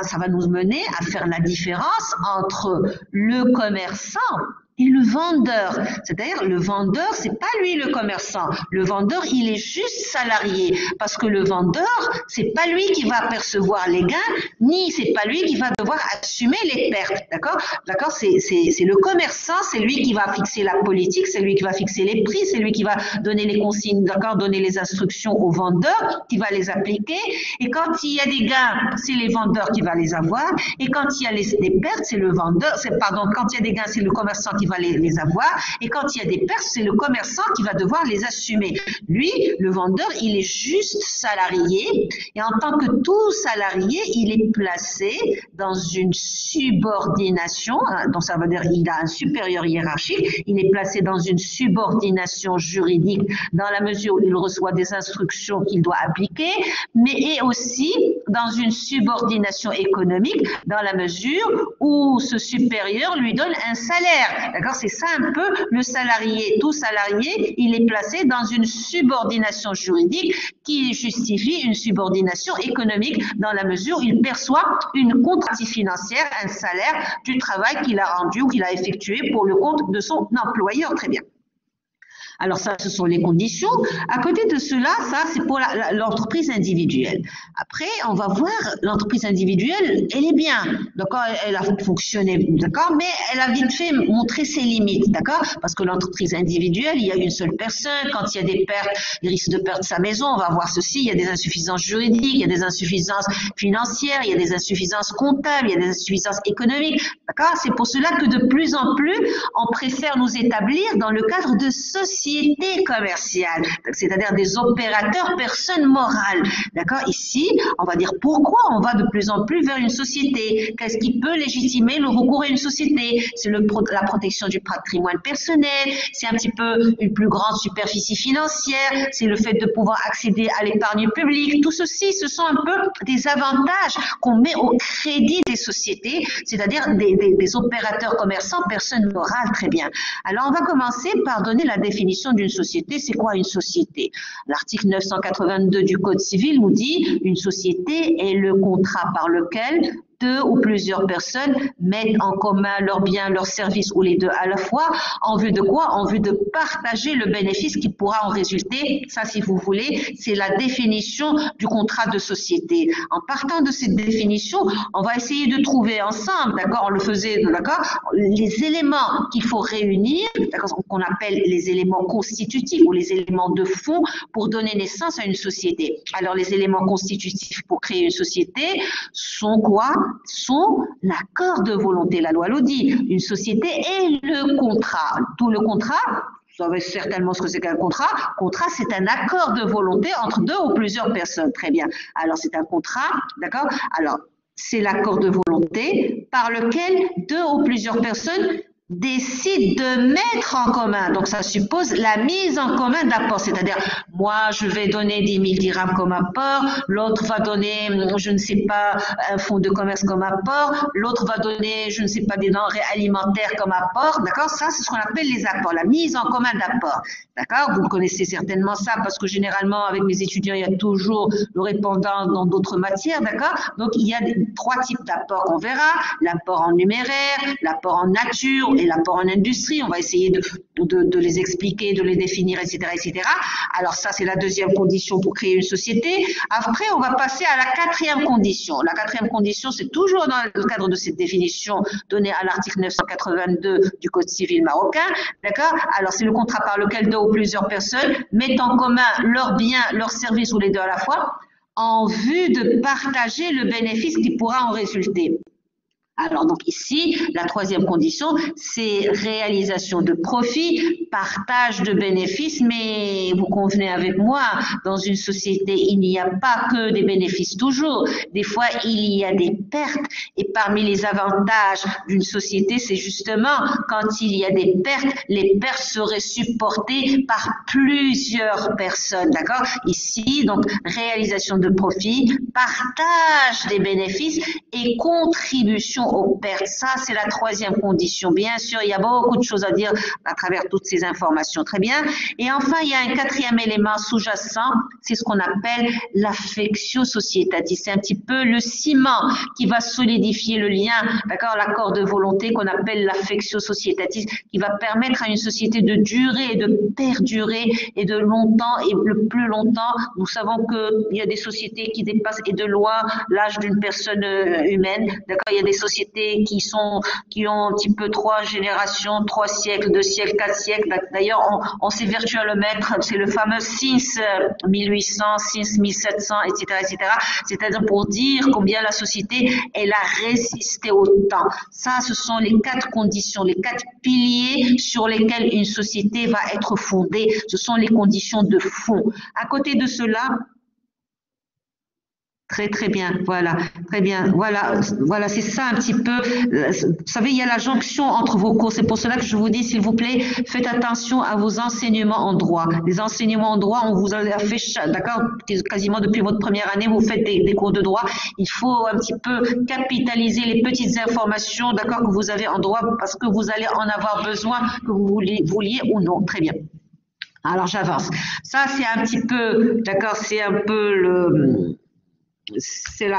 ça va nous mener à faire la différence entre le commerçant et le vendeur. C'est-à-dire, le vendeur, c'est pas lui le commerçant. Le vendeur, il est juste salarié. Parce que le vendeur, c'est pas lui qui va percevoir les gains, ni c'est pas lui qui va devoir assumer les pertes. D'accord? D'accord? C'est le commerçant, c'est lui qui va fixer la politique, c'est lui qui va fixer les prix, c'est lui qui va donner les consignes, d'accord? Donner les instructions aux vendeurs, qui va les appliquer. Et quand il y a des gains, c'est les vendeurs qui va les avoir. Et quand il y a des pertes, c'est le vendeur, quand il y a des gains, c'est le commerçant qui va les avoir, et quand il y a des pertes, c'est le commerçant qui va devoir les assumer. Lui, le vendeur, il est juste salarié, et en tant que tout salarié, il est placé dans une subordination, donc ça veut dire il a un supérieur hiérarchique, il est placé dans une subordination juridique dans la mesure où il reçoit des instructions qu'il doit appliquer, mais aussi dans une subordination économique dans la mesure où ce supérieur lui donne un salaire. D'accord? C'est ça un peu le salarié. Tout salarié, il est placé dans une subordination juridique qui justifie une subordination économique dans la mesure où il perçoit une contrepartie financière, un salaire du travail qu'il a rendu ou qu'il a effectué pour le compte de son employeur. Très bien. Alors ça, ce sont les conditions. À côté de cela, ça, c'est pour l'entreprise individuelle. Après, on va voir l'entreprise individuelle, elle est bien, d'accord, elle a fonctionné, d'accord, mais elle a vite fait montrer ses limites, d'accord, parce que l'entreprise individuelle, il y a une seule personne, quand il y a des pertes, il risque de perdre sa maison, on va voir ceci, il y a des insuffisances juridiques, il y a des insuffisances financières, il y a des insuffisances comptables, il y a des insuffisances économiques, d'accord. C'est pour cela que de plus en plus, on préfère nous établir dans le cadre de sociétés commerciales, c'est-à-dire des opérateurs personnes morales. D'accord? Ici, on va dire pourquoi on va de plus en plus vers une société. Qu'est-ce qui peut légitimer le recours à une société? C'est la protection du patrimoine personnel, c'est un petit peu une plus grande superficie financière, c'est le fait de pouvoir accéder à l'épargne publique. Tout ceci, ce sont un peu des avantages qu'on met au crédit des sociétés, c'est-à-dire des opérateurs commerçants personnes morales. Très bien. Alors, on va commencer par donner la définition d'une société. C'est quoi une société? L'article 982 du Code civil nous dit une société est le contrat par lequel deux ou plusieurs personnes mettent en commun leurs biens, leurs services ou les deux à la fois, en vue de quoi? En vue de partager le bénéfice qui pourra en résulter. Ça, si vous voulez, c'est la définition du contrat de société. En partant de cette définition, on va essayer de trouver ensemble, d'accord, on le faisait, d'accord, les éléments qu'il faut réunir, d'accord, qu'on appelle les éléments constitutifs ou les éléments de fond pour donner naissance à une société. Alors, les éléments constitutifs pour créer une société sont quoi? Sont l'accord de volonté. La loi le dit, une société et le contrat. Tout le contrat, vous savez certainement ce que c'est qu'un contrat. Contrat, c'est un accord de volonté entre deux ou plusieurs personnes. Très bien. Alors, c'est un contrat, d'accord? Alors, c'est l'accord de volonté par lequel deux ou plusieurs personnes décide de mettre en commun. Donc, ça suppose la mise en commun d'apports. C'est-à-dire, moi, je vais donner 10 000 dirhams comme apport, l'autre va donner, je ne sais pas, un fonds de commerce comme apport, l'autre va donner, je ne sais pas, des denrées alimentaires comme apport. D'accord? Ça, c'est ce qu'on appelle les apports, la mise en commun d'apports. D'accord? Vous connaissez certainement ça parce que généralement, avec mes étudiants, il y a toujours le répondant dans d'autres matières. D'accord? Donc, il y a trois types d'apports qu'on verra. L'apport en numéraire, l'apport en nature, et l'apport en industrie, on va essayer de les expliquer, de les définir, etc., etc. Alors ça, c'est la deuxième condition pour créer une société. Après, on va passer à la quatrième condition. La quatrième condition, c'est toujours dans le cadre de cette définition donnée à l'article 982 du Code civil marocain. D'accord? Alors, c'est le contrat par lequel deux ou plusieurs personnes mettent en commun leurs biens, leurs services ou les deux à la fois, en vue de partager le bénéfice qui pourra en résulter. Alors, donc ici, la troisième condition, c'est réalisation de profit, partage de bénéfices, mais vous convenez avec moi, dans une société, il n'y a pas que des bénéfices toujours. Des fois, il y a des pertes. Et parmi les avantages d'une société, c'est justement quand il y a des pertes, les pertes seraient supportées par plusieurs personnes, d'accord? Ici, donc, réalisation de profit, partage des bénéfices et contribution aux pertes. Ça, c'est la troisième condition. Bien sûr, il y a beaucoup de choses à dire à travers toutes ces informations. Très bien. Et enfin, il y a un quatrième élément sous-jacent, c'est ce qu'on appelle l'affectio societatis. C'est un petit peu le ciment qui va solidifier le lien, d'accord, l'accord de volonté qu'on appelle l'affectio societatis, qui va permettre à une société de durer et de perdurer et de longtemps et le plus longtemps. Nous savons qu'il y a des sociétés qui dépassent et de loin l'âge d'une personne humaine, d'accord. Il y a des sociétés qui ont un petit peu 3 générations, 3 siècles, 2 siècles, 4 siècles. D'ailleurs, on sait virtualomètre, c'est le fameux since 1800, since 1700, etc., etc. C'est-à-dire pour dire combien la société, elle a résisté au temps. Ça, ce sont les 4 conditions, les 4 piliers sur lesquels une société va être fondée. Ce sont les conditions de fond. À côté de cela, très bien, voilà, très bien, voilà, c'est ça un petit peu. Vous savez, il y a la jonction entre vos cours. C'est pour cela que je vous dis, s'il vous plaît, faites attention à vos enseignements en droit. Les enseignements en droit, on vous a fait, d'accord, quasiment depuis votre première année, vous faites des cours de droit. Il faut un petit peu capitaliser les petites informations, d'accord, que vous avez en droit, parce que vous allez en avoir besoin, que vous vouliez ou non. Très bien. Alors, j'avance. Ça, c'est un petit peu, d'accord, c'est un peu c'est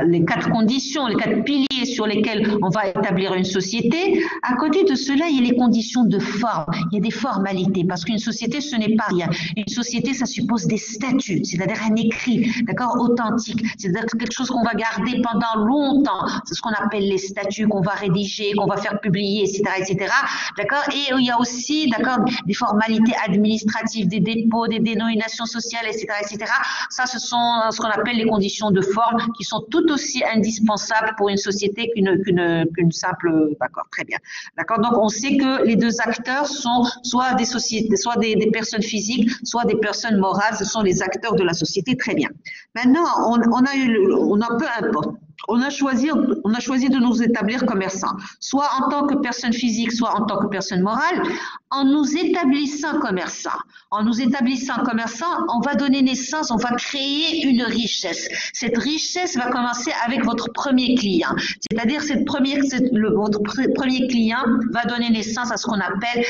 les 4 conditions, les 4 piliers sur lesquels on va établir une société. À côté de cela, il y a les conditions de forme, il y a des formalités, parce qu'une société, ce n'est pas rien. Une société, ça suppose des statuts, c'est-à-dire un écrit, d'accord, authentique, c'est-à-dire quelque chose qu'on va garder pendant longtemps. C'est ce qu'on appelle les statuts qu'on va rédiger, qu'on va faire publier, etc., etc., d'accord. Et il y a aussi, d'accord, des formalités administratives, des dépôts, des dénominations sociales, etc., etc. Ça, ce sont ce qu'on appelle les conditions de forme qui sont tout aussi indispensables pour une société qu'une simple. D'accord, très bien. D'accord, donc on sait que les deux acteurs sont soit des sociétés, soit des personnes physiques, soit des personnes morales. Ce sont les acteurs de la société. Très bien. Maintenant, peu importe. On a choisi de nous établir commerçants, soit en tant que personne physique, soit en tant que personne morale. En nous établissant commerçants, on va donner naissance, on va créer une richesse. Cette richesse va commencer avec votre premier client. C'est-à-dire votre premier client va donner naissance à ce qu'on appelle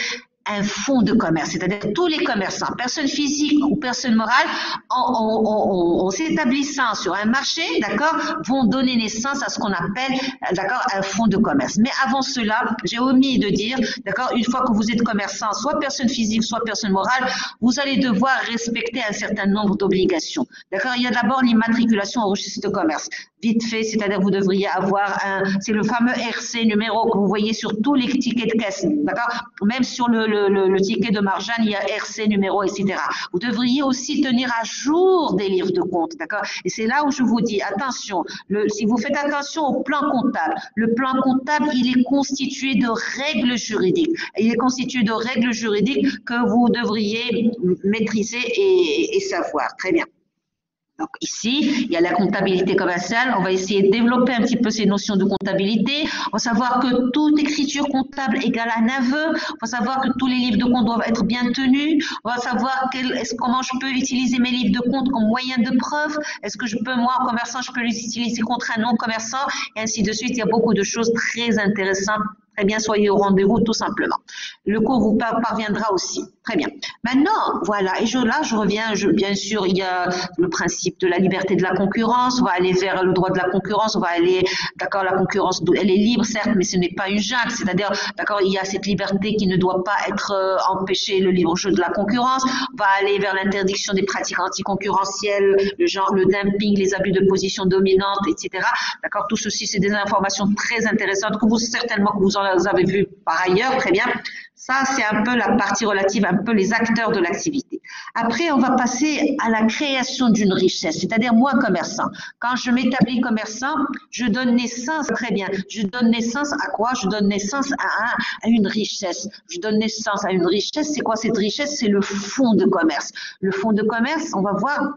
un fonds de commerce, c'est-à-dire tous les commerçants, personnes physiques ou personnes morales, en s'établissant sur un marché, d'accord, vont donner naissance à ce qu'on appelle, d'accord, un fonds de commerce. Mais avant cela, j'ai omis de dire, d'accord, une fois que vous êtes commerçant, soit personne phisique, soit personne morale, vous allez devoir respecter un certain nombre d'obligations. D'accord, il y a d'abord l'immatriculation au registre de commerce. Vite fait, c'est-à-dire vous devriez avoir c'est le fameux RC numéro que vous voyez sur tous les tickets de caisse, d'accord, même sur le ticket de Marjane, il y a RC numéro, etc. Vous devriez aussi tenir à jour des livres de compte, d'accord. Et c'est là où je vous dis, attention, si vous faites attention au plan comptable, le plan comptable, il est constitué de règles juridiques. Il est constitué de règles juridiques que vous devriez maîtriser et savoir. Très bien. Donc ici, il y a la comptabilité commerciale. On va essayer de développer un petit peu ces notions de comptabilité. On va savoir que toute écriture comptable égale un aveu. On va savoir que tous les livres de compte doivent être bien tenus. On va savoir comment je peux utiliser mes livres de compte comme moyen de preuve. Est-ce que moi, en commerçant, je peux les utiliser contre un non-commerçant? Et ainsi de suite. Il y a beaucoup de choses très intéressantes. Très bien, soyez au rendez-vous tout simplement. Le cours vous parviendra aussi. Très bien. Maintenant, voilà, et là, je reviens, bien sûr, il y a le principe de la liberté de la concurrence, on va aller vers le droit de la concurrence, on va aller, d'accord, la concurrence, elle est libre, certes, mais ce n'est pas une jungle, c'est-à-dire, d'accord, il y a cette liberté qui ne doit pas être empêchée, le libre jeu de la concurrence, on va aller vers l'interdiction des pratiques anticoncurrentielles, le dumping, les abus de position dominante, etc. D'accord, tout ceci, c'est des informations très intéressantes que vous en avez vu par ailleurs, très bien. Ça, c'est un peu la partie relative, un peu les acteurs de l'activité. Après, on va passer à la création d'une richesse, c'est-à-dire moi, commerçant. Quand je m'établis commerçant, je donne naissance, très bien, je donne naissance à quoi? Je donne naissance à une richesse. Je donne naissance à une richesse, c'est quoi cette richesse? C'est le fonds de commerce. Le fonds de commerce, on va voir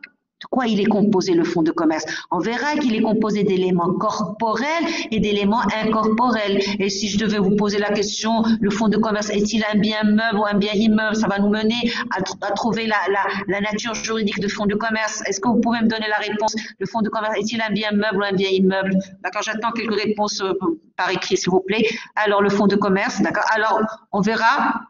quoi il est composé, le fonds de commerce? On verra qu'il est composé d'éléments corporels et d'éléments incorporels. Et si je devais vous poser la question, le fonds de commerce est-il un bien meuble ou un bien immeuble? Ça va nous mener à trouver la nature juridique du fonds de commerce. Est-ce que vous pouvez me donner la réponse? Le fonds de commerce est-il un bien meuble ou un bien immeuble? D'accord, j'attends quelques réponses par écrit, s'il vous plaît. Alors, le fonds de commerce, d'accord. Alors, on verra.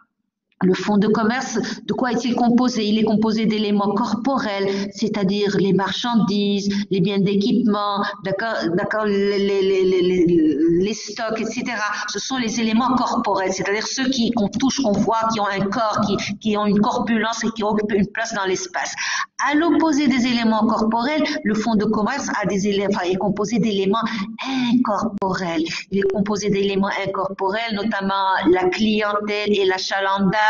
Le fonds de commerce, de quoi est-il composé? Il est composé d'éléments corporels, c'est-à-dire les marchandises, les biens d'équipement, d'accord, les stocks, etc. Ce sont les éléments corporels, c'est-à-dire ceux qu'on touche, qu'on voit, qui ont un corps, qui ont une corpulence et qui occupent une place dans l'espace. À l'opposé des éléments corporels, le fonds de commerce est composé d'éléments incorporels. Il est composé d'éléments incorporels, notamment la clientèle et l'achalandage,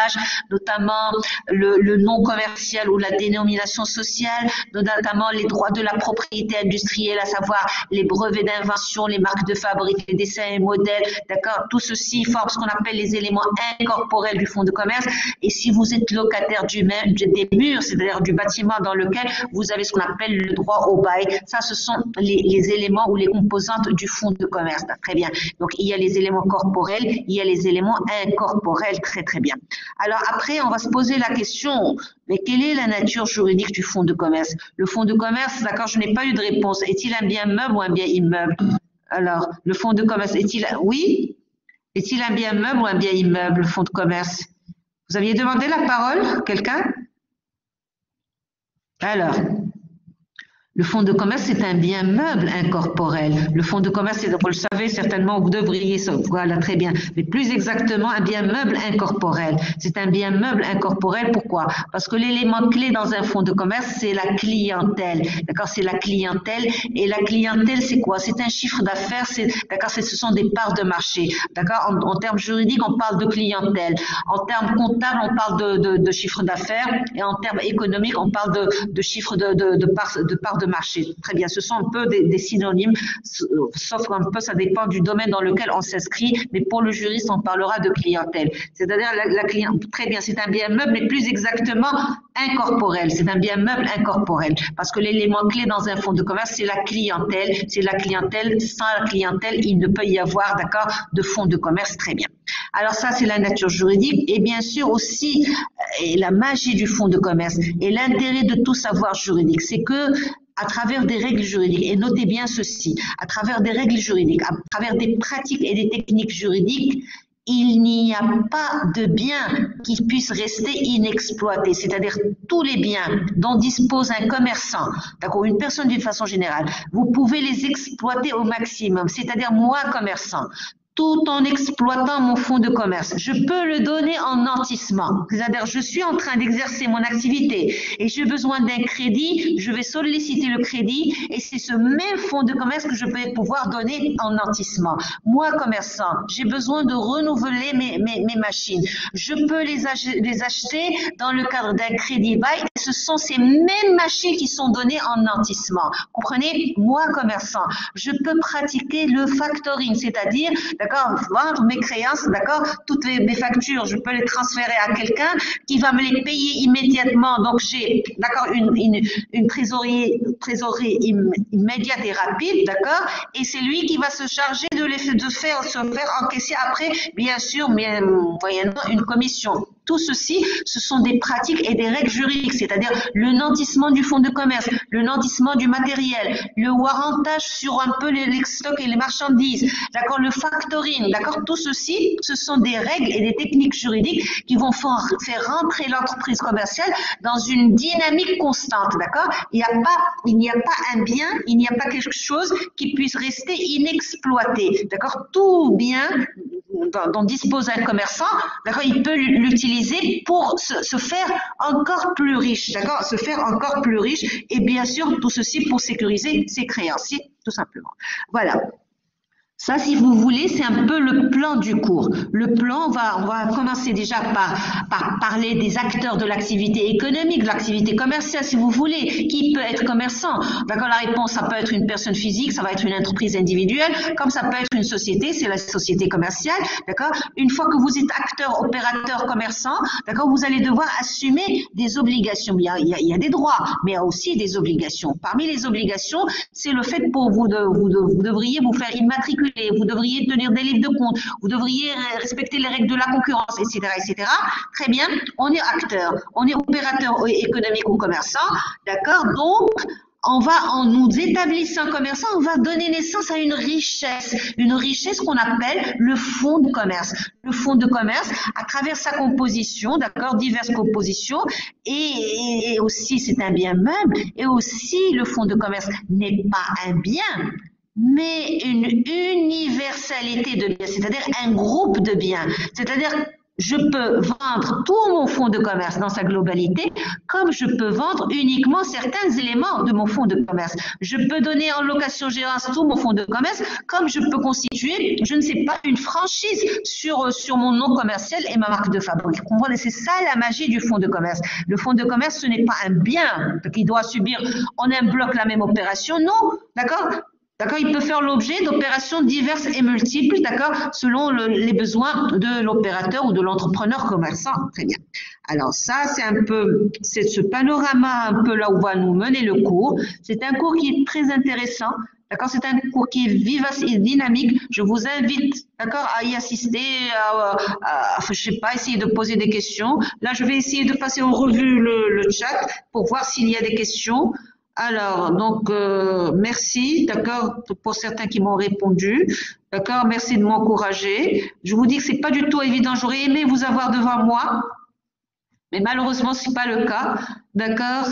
notamment le nom commercial ou la dénomination sociale, notamment les droits de la propriété industrielle, à savoir les brevets d'invention, les marques de fabrique, les dessins et modèles, d'accord. Tout ceci forme ce qu'on appelle les éléments incorporels du fonds de commerce. Et si vous êtes locataire des murs, c'est-à-dire du bâtiment dans lequel vous avez ce qu'on appelle le droit au bail, ça, ce sont les éléments ou les composantes du fonds de commerce. Très bien. Donc, il y a les éléments corporels, il y a les éléments incorporels. Très, très bien. Alors après, on va se poser la question, mais quelle est la nature juridique du fonds de commerce? Le fonds de commerce, d'accord, je n'ai pas eu de réponse. Est-il un bien meuble ou un bien immeuble? Alors, le fonds de commerce, oui? Est-il un bien meuble ou un bien immeuble, le fonds de commerce? Vous aviez demandé la parole, quelqu'un? Alors, le fonds de commerce, c'est un bien meuble incorporel. Le fonds de commerce, vous le savez certainement, vous devriez, voilà, très bien. Mais plus exactement, un bien meuble incorporel. C'est un bien meuble incorporel, pourquoi? Parce que l'élément clé dans un fonds de commerce, c'est la clientèle. D'accord? C'est la clientèle. Et la clientèle, c'est quoi? C'est un chiffre d'affaires, d'accord? Ce sont des parts de marché. D'accord? En termes juridiques, on parle de clientèle. En termes comptables, on parle de chiffre d'affaires. Et en termes économiques, on parle de chiffre de parts de marché. Très bien, ce sont un peu des synonymes, sauf un peu, ça dépend du domaine dans lequel on s'inscrit, mais pour le juriste, on parlera de clientèle. C'est-à-dire la clientèle, très bien, c'est un bien meuble, mais plus exactement incorporel. C'est un bien meuble incorporel, parce que l'élément clé dans un fonds de commerce, c'est la clientèle. C'est la clientèle. Sans la clientèle, il ne peut y avoir, d'accord, de fonds de commerce. Très bien. Alors ça, c'est la nature juridique et bien sûr aussi la magie du fonds de commerce et l'intérêt de tout savoir juridique, c'est que à travers des règles juridiques, et notez bien ceci, à travers des règles juridiques, à travers des pratiques et des techniques juridiques, il n'y a pas de biens qui puissent rester inexploités, c'est-à-dire tous les biens dont dispose un commerçant, d'accord, une personne d'une façon générale, vous pouvez les exploiter au maximum, c'est-à-dire moi, commerçant, tout en exploitant mon fonds de commerce. Je peux le donner en nantissement. C'est-à-dire, je suis en train d'exercer mon activité et j'ai besoin d'un crédit, je vais solliciter le crédit et c'est ce même fonds de commerce que je vais pouvoir donner en nantissement. Moi, commerçant, j'ai besoin de renouveler mes machines. Je peux les acheter dans le cadre d'un crédit bail. Ce sont ces mêmes machines qui sont données en nantissement. Comprenez? Moi, commerçant, je peux pratiquer le factoring, c'est-à-dire d'accord, vendre mes créances, d'accord, toutes mes factures, je peux les transférer à quelqu'un qui va me les payer immédiatement. Donc j'ai, d'accord, une trésorerie immédiate et rapide, d'accord, et c'est lui qui va se charger de se faire encaisser après, bien sûr, mais moyennant une commission. Tout ceci, ce sont des pratiques et des règles juridiques, c'est-à-dire le nantissement du fonds de commerce, le nantissement du matériel, le warrantage sur un peu les stocks et les marchandises, d'accord, le factoring, d'accord, tout ceci, ce sont des règles et des techniques juridiques qui vont faire rentrer l'entreprise commerciale dans une dynamique constante, d'accord. Il n'y a pas un bien, il n'y a pas quelque chose qui puisse rester inexploité, d'accord. Tout bien dont dispose un commerçant, d'accord, il peut l'utiliser pour se faire encore plus riche, d'accord, se faire encore plus riche, et bien sûr tout ceci pour sécuriser ses créanciers, tout simplement. Voilà. Ça, si vous voulez, c'est un peu le plan du cours. Le plan, on va commencer déjà par parler des acteurs de l'activité économique, de l'activité commerciale, si vous voulez. Qui peut être commerçant? D'accord, la réponse, ça peut être une personne physique, ça va être une entreprise individuelle, comme ça peut être une société, c'est la société commerciale. D'accord? Une fois que vous êtes acteur, opérateur, commerçant, d'accord, vous allez devoir assumer des obligations. Il y a des droits, mais il y a aussi des obligations. Parmi les obligations, c'est le fait pour vous vous devriez vous faire immatriculer, vous devriez tenir des livres de compte, vous devriez respecter les règles de la concurrence, etc., etc. Très bien, on est acteur, on est opérateur économique ou commerçant, d'accord? Donc, en nous établissant commerçants, on va donner naissance à une richesse qu'on appelle le fonds de commerce. Le fonds de commerce, à travers sa composition, d'accord, diverses compositions, et aussi c'est un bien meuble, et aussi le fonds de commerce n'est pas un bien, mais une universalité de biens, c'est-à-dire un groupe de biens, c'est-à-dire je peux vendre tout mon fonds de commerce dans sa globalité, comme je peux vendre uniquement certains éléments de mon fonds de commerce. Je peux donner en location-gérance tout mon fonds de commerce, comme je peux constituer, je ne sais pas, une franchise sur mon nom commercial et ma marque de fabrique. Vous comprenez? C'est ça la magie du fonds de commerce. Le fonds de commerce, ce n'est pas un bien qui doit subir en un bloc la même opération, non, d'accord? D'accord, il peut faire l'objet d'opérations diverses et multiples, d'accord, selon les besoins de l'opérateur ou de l'entrepreneur commerçant. Très bien. Alors ça, c'est ce panorama un peu là où va nous mener le cours. C'est un cours qui est très intéressant. D'accord, c'est un cours qui est vivace et dynamique. Je vous invite, d'accord, à y assister, je sais pas, essayer de poser des questions. Là, je vais essayer de passer en revue le chat pour voir s'il y a des questions. Alors, donc, merci, d'accord, pour certains qui m'ont répondu, d'accord, merci de m'encourager. Je vous dis que c'est pas du tout évident, j'aurais aimé vous avoir devant moi, mais malheureusement, c'est pas le cas, d'accord,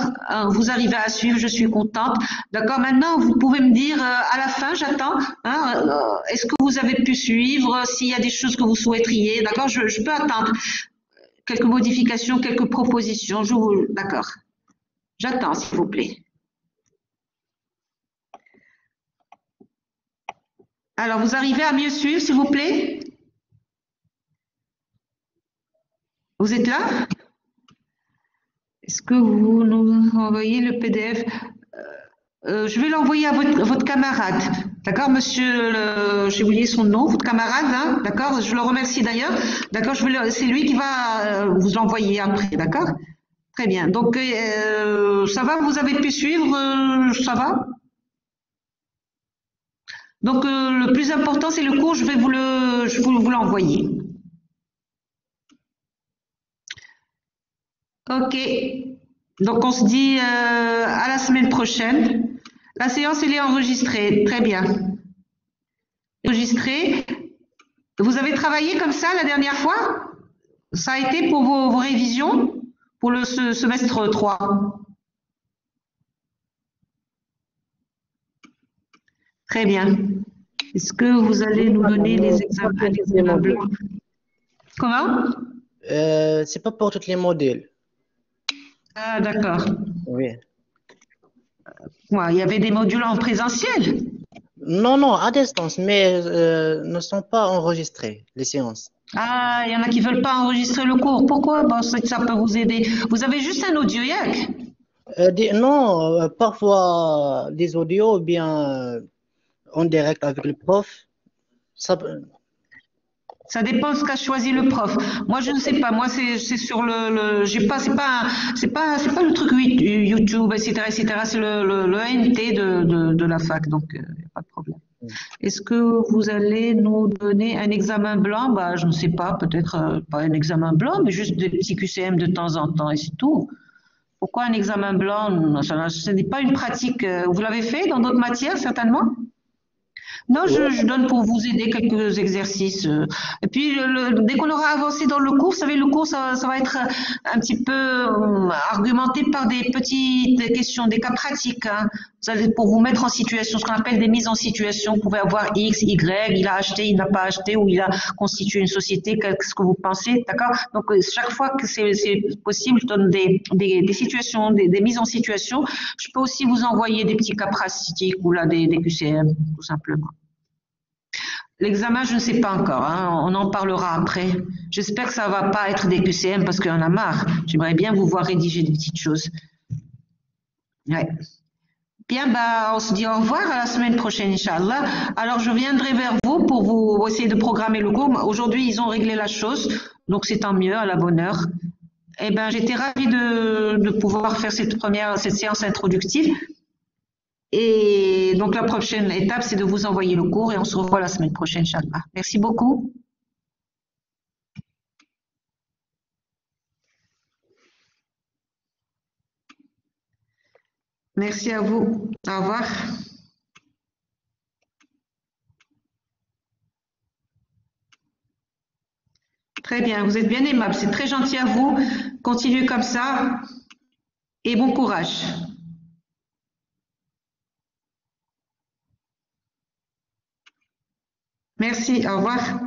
vous arrivez à suivre, je suis contente, d'accord. Maintenant, vous pouvez me dire à la fin, j'attends, hein, est-ce que vous avez pu suivre, s'il y a des choses que vous souhaiteriez, d'accord, je peux attendre quelques modifications, quelques propositions, d'accord, j'attends, s'il vous plaît. Alors, vous arrivez à mieux suivre, s'il vous plaît? Vous êtes là? Est-ce que vous nous envoyez le PDF? Je vais l'envoyer à votre camarade. D'accord, monsieur, j'ai oublié son nom, votre camarade, hein, d'accord? Je le remercie d'ailleurs. D'accord, c'est lui qui va vous l'envoyer après, d'accord? Très bien. Donc, ça va, vous avez pu suivre, ça va? Donc, le plus important, c'est le cours, je vais vous l'envoyer. Ok. Donc, on se dit à la semaine prochaine. La séance, elle est enregistrée. Très bien. Enregistrée. Vous avez travaillé comme ça la dernière fois? Ça a été pour vos révisions pour le semestre 3? Très bien. Est-ce que vous allez nous donner les examens blancs? Comment? C'est pas pour tous les modèles. Ah, d'accord. Oui. Ouais, il y avait des modules en présentiel? Non, à distance, mais ne sont pas enregistrés, les séances. Ah, il y en a qui veulent pas enregistrer le cours. Pourquoi? Bon, ça peut vous aider. Vous avez juste un audio yak? Non, parfois des audios ou bien en direct avec le prof. Ça dépend de ce qu'a choisi le prof. Moi, je ne sais pas. Moi, c'est sur j'ai pas, c'est pas le truc YouTube, etc., etc. C'est le ANT de la fac, donc y a pas de problème. Est-ce que vous allez nous donner un examen blanc? Bah, je ne sais pas. Peut-être pas un examen blanc, mais juste des petits QCM de temps en temps et c'est tout. Pourquoi un examen blanc? Ce n'est pas une pratique. Vous l'avez fait dans d'autres matières, certainement? Non, je donne pour vous aider quelques exercices. Et puis, dès qu'on aura avancé dans le cours, vous savez, le cours, ça va être un petit peu argumenté par des petites questions, des cas pratiques. Hein. Vous allez, pour vous mettre en situation, ce qu'on appelle des mises en situation. Vous pouvez avoir X, Y, il a acheté, il n'a pas acheté, ou il a constitué une société, qu'est-ce que vous pensez, d'accord? Donc, chaque fois que c'est possible, je donne des situations, des mises en situation. Je peux aussi vous envoyer des petits cas pratiques ou là, des QCM, tout simplement. L'examen, je ne sais pas encore, hein, on en parlera après. J'espère que ça va pas être des QCM parce qu'il y en a marre. J'aimerais bien vous voir rédiger des petites choses. Ouais. Bien, bah, on se dit au revoir à la semaine prochaine, Inch'Allah. Alors, je viendrai vers vous pour vous essayer de programmer le cours. Aujourd'hui, ils ont réglé la chose, donc c'est tant mieux, à la bonne heure. Eh ben, j'étais ravie de pouvoir faire cette séance introductive. Et donc, la prochaine étape, c'est de vous envoyer le cours et on se revoit la semaine prochaine, Inch'Allah. Merci beaucoup. Merci à vous. Au revoir. Très bien, vous êtes bien aimable, c'est très gentil à vous. Continuez comme ça et bon courage. Merci, au revoir.